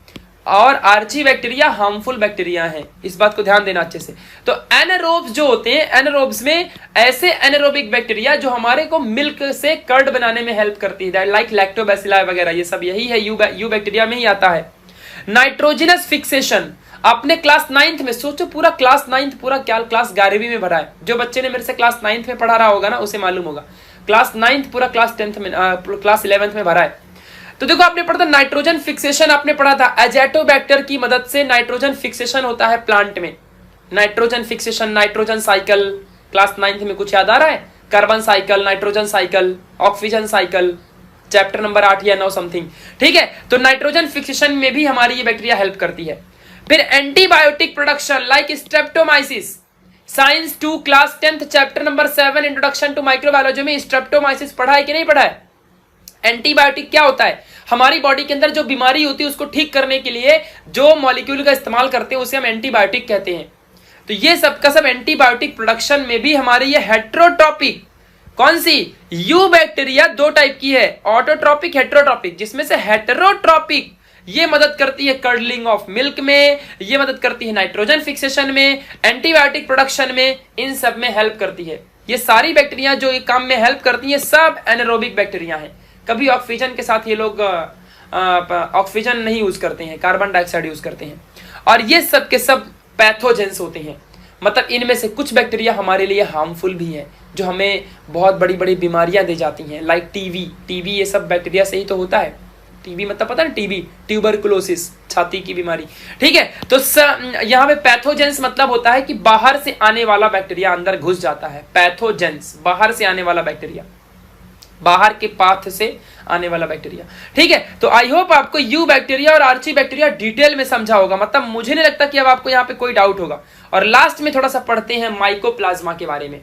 और आर्ची बैक्टीरिया हार्मफुल बैक्टीरिया हैं, इस बात को ध्यान देना अच्छे से। तो एनारोब्स जो होते हैं, एनारोब्स में ऐसे एनारोबिक बैक्टीरिया जो हमारे को मिल्क से कर्ड बनाने में हेल्प करती है, लाइक लैक्टोबैसिलाई वगैरह, ये सब यही है, यू बैक्टीरिया में ही आता है। नाइट्रोजनस फिक्सेशन, आपने क्लास 9th में, सोचो पूरा क्लास 9th पूरा क्या क्लास 11वीं में भरा है। जो बच्चे ने मेरे से क्लास 9th में पढ़ा रहा होगा ना, उसे मालूम होगा। क्लास 9th पूरा क्लास 10th में, क्लास 11th में भरा है। तो देखो आपने पढ़ा था नाइट्रोजन फिक्सेशन, आपने पढ़ा था एजेटोबैक्टर की मदद से नाइट्रोजन फिक्सेशन होता है प्लांट में। Nitrogen fixation, nitrogen cycle, class 9th में कुछ याद आ रहा है? Carbon cycle, nitrogen cycle, oxygen cycle, chapter number 8 या 9 समथिंग, ठीक है। तो नाइट्रोजन फिक्सेशन में भी हमारी ये बैक्टीरिया हेल्प करती है। फिर antibiotic production like Streptomyces, science 2 class 10th chapter number 7 introduction to microbiology में स्ट्रेप्टोमाइसिस पढ़ा है कि नहीं पढ़ा है? एंटीबायोटिक क्या होता है? हमारी बॉडी के अंदर जो बीमारी होती है उसको ठीक करने के लिए जो मॉलिक्यूल का इस्तेमाल करते हैं उसे हम एंटीबायोटिक कहते हैं। तो ये सब का सब एंटीबायोटिक प्रोडक्शन में भी हमारी ये हेट्रोट्रोपिक, कौन सी? यू बैक्टीरिया 2 टाइप की है, ऑटोट्रोपिक, हेट्रोट्रोपिक, जिसमें से हेट्रोट्रोपिक ये मदद करती है कर्डलिंग ऑफ मिल्क में, ये मदद करती है नाइट्रोजन फिक्सेशन में, एंटीबायोटिक प्रोडक्शन में, इन सब में हेल्प करती है। ये सारी बैक्टीरिया जो ये काम में हेल्प करती है सब एनारोबिक बैक्टीरिया हैं। कभी ऑक्सीजन के साथ ये लोग ऑक्सीजन नहीं यूज करते हैं, कार्बन डाइऑक्साइड यूज करते हैं। और ये सब के सब पैथोजेंस होते हैं, मतलब इनमें से कुछ बैक्टीरिया हमारे लिए हार्मफुल भी हैं, जो हमें बहुत बड़ी बड़ी बीमारियां दे जाती हैं, लाइक टीबी, ये सब बैक्टीरिया से ही तो होता है। टीबी मतलब पता है, टीबी ट्यूबरकुलोसिस, छाती की बीमारी, ठीक है। तो यहाँ पे पैथोजेंस मतलब होता है कि बाहर से आने वाला बैक्टीरिया अंदर घुस जाता है। पैथोजेंस बाहर से आने वाला बैक्टीरिया, बाहर के पाथ से आने वाला बैक्टीरिया, ठीक है। तो आई होप आपको यू बैक्टीरिया और आर्ची बैक्टीरिया डिटेल में समझा होगा, मतलब मुझे नहीं लगता कि अब आपको यहाँ पे कोई डाउट होगा। और लास्ट में थोड़ा सा पढ़ते हैं माइकोप्लाज्मा के बारे में,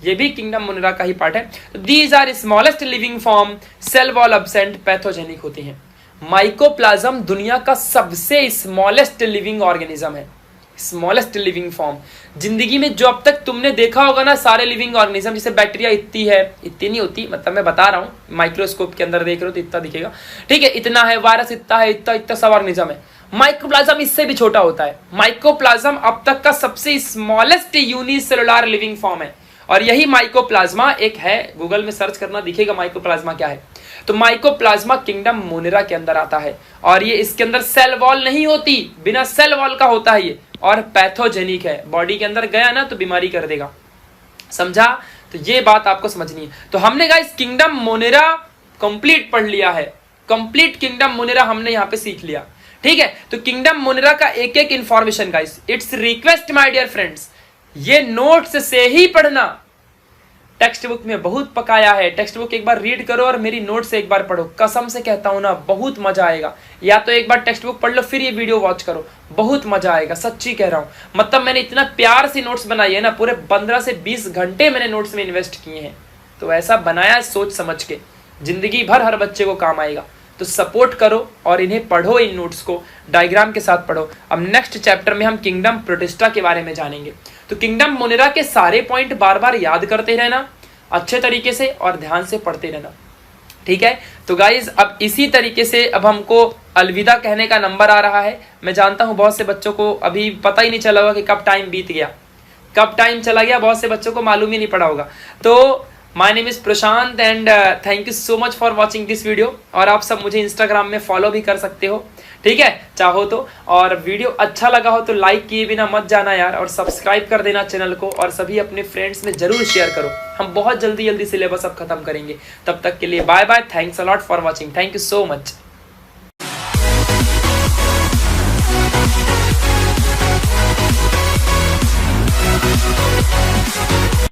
ये भी किंगडम मोनेरा का ही पार्ट है। These are smallest living form, cell wall absent, pathogenic होते हैं। माइकोप्लाज्म दुनिया का सबसे स्मॉलेस्ट लिविंग ऑर्गेनिज्म है, स्मॉलेस्ट लिविंग फॉर्म। जिंदगी में जो अब तक तुमने देखा होगा ना सारे लिविंग ऑर्गेनिज्म, जैसे बैक्टीरिया इतनी है, इतनी नहीं होती, मतलब मैं बता रहा हूं, माइक्रोस्कोप के अंदर देख रहे हो तो इतना दिखेगा, ठीक है, इतना है, वायरस इतना है, इतना सब ऑर्गेनिज्म है। माइकोप्लाज्म इससे भी छोटा होता है। माइकोप्लाज्म अब तक का सबसे स्मॉलेस्ट यूनिसेलुलर लिविंग फॉर्म है। और यही माइकोप्लाज्मा एक है, गूगल में सर्च करना दिखेगा माइकोप्लाज्मा क्या है। तो माइकोप्लाज्मा किंगडम मोनेरा के अंदर आता है, और ये इसके अंदर सेल वॉल नहीं होती, बिना सेल वॉल का होता है ये, और पैथोजेनिक है, बॉडी के अंदर गया ना तो बीमारी कर देगा, समझा? तो ये बात आपको समझनी है। तो हमने गाइस किंगडम मोनेरा कंप्लीट पढ़ लिया है, कंप्लीट किंगडम मोनेरा हमने यहाँ पे सीख लिया, ठीक है। तो किंगडम मोनेरा का एक एक information guys, it's request my dear friends, ये नोट्स से ही पढ़ना। टेक्स्ट बुक में बहुत पकाया है, टेक्स्ट बुक एक बार रीड करो और मेरी नोट से एक बार पढ़ो, कसम से कहता हूं ना बहुत मजा आएगा। या तो एक बार टेक्स्ट बुक पढ़ लो फिर ये वीडियो वॉच करो, बहुत मजा आएगा, सच्ची कह रहा हूं। मतलब मैंने इतना प्यार से नोट्स बनाई है ना, पूरे 15 से 20 घंटे मैंने नोट्स में इन्वेस्ट किए हैं। तो ऐसा बनाया सोच समझ के, जिंदगी भर हर बच्चे को काम आएगा। तो सपोर्ट करो और इन्हें पढ़ो, इन नोट्स को डायग्राम के साथ पढ़ो। अब नेक्स्ट चैप्टर में हम किंगडम प्रोटिस्टा के बारे में जानेंगे। तो किंगडम मोनेरा के सारे पॉइंट बार बार याद करते रहना अच्छे तरीके से और ध्यान से पढ़ते रहना, ठीक है। तो गाइज अब इसी तरीके से अब हमको अलविदा कहने का नंबर आ रहा है। मैं जानता हूं बहुत से बच्चों को अभी पता ही नहीं चला होगा कि कब टाइम बीत गया, कब टाइम चला गया, बहुत से बच्चों को मालूम ही नहीं पड़ा होगा। तो my name is Prashant and thank you so much for watching this video. और आप सब मुझे इंस्टाग्राम में फॉलो भी कर सकते हो, ठीक है, चाहो तो। और वीडियो अच्छा लगा हो तो लाइक किए बिना मत जाना यार, और सब्सक्राइब कर देना चैनल को, और सभी अपने फ्रेंड्स में जरूर शेयर करो। हम बहुत जल्दी सिलेबस अब खत्म करेंगे। तब तक के लिए bye bye, thanks a lot for watching, thank you so much.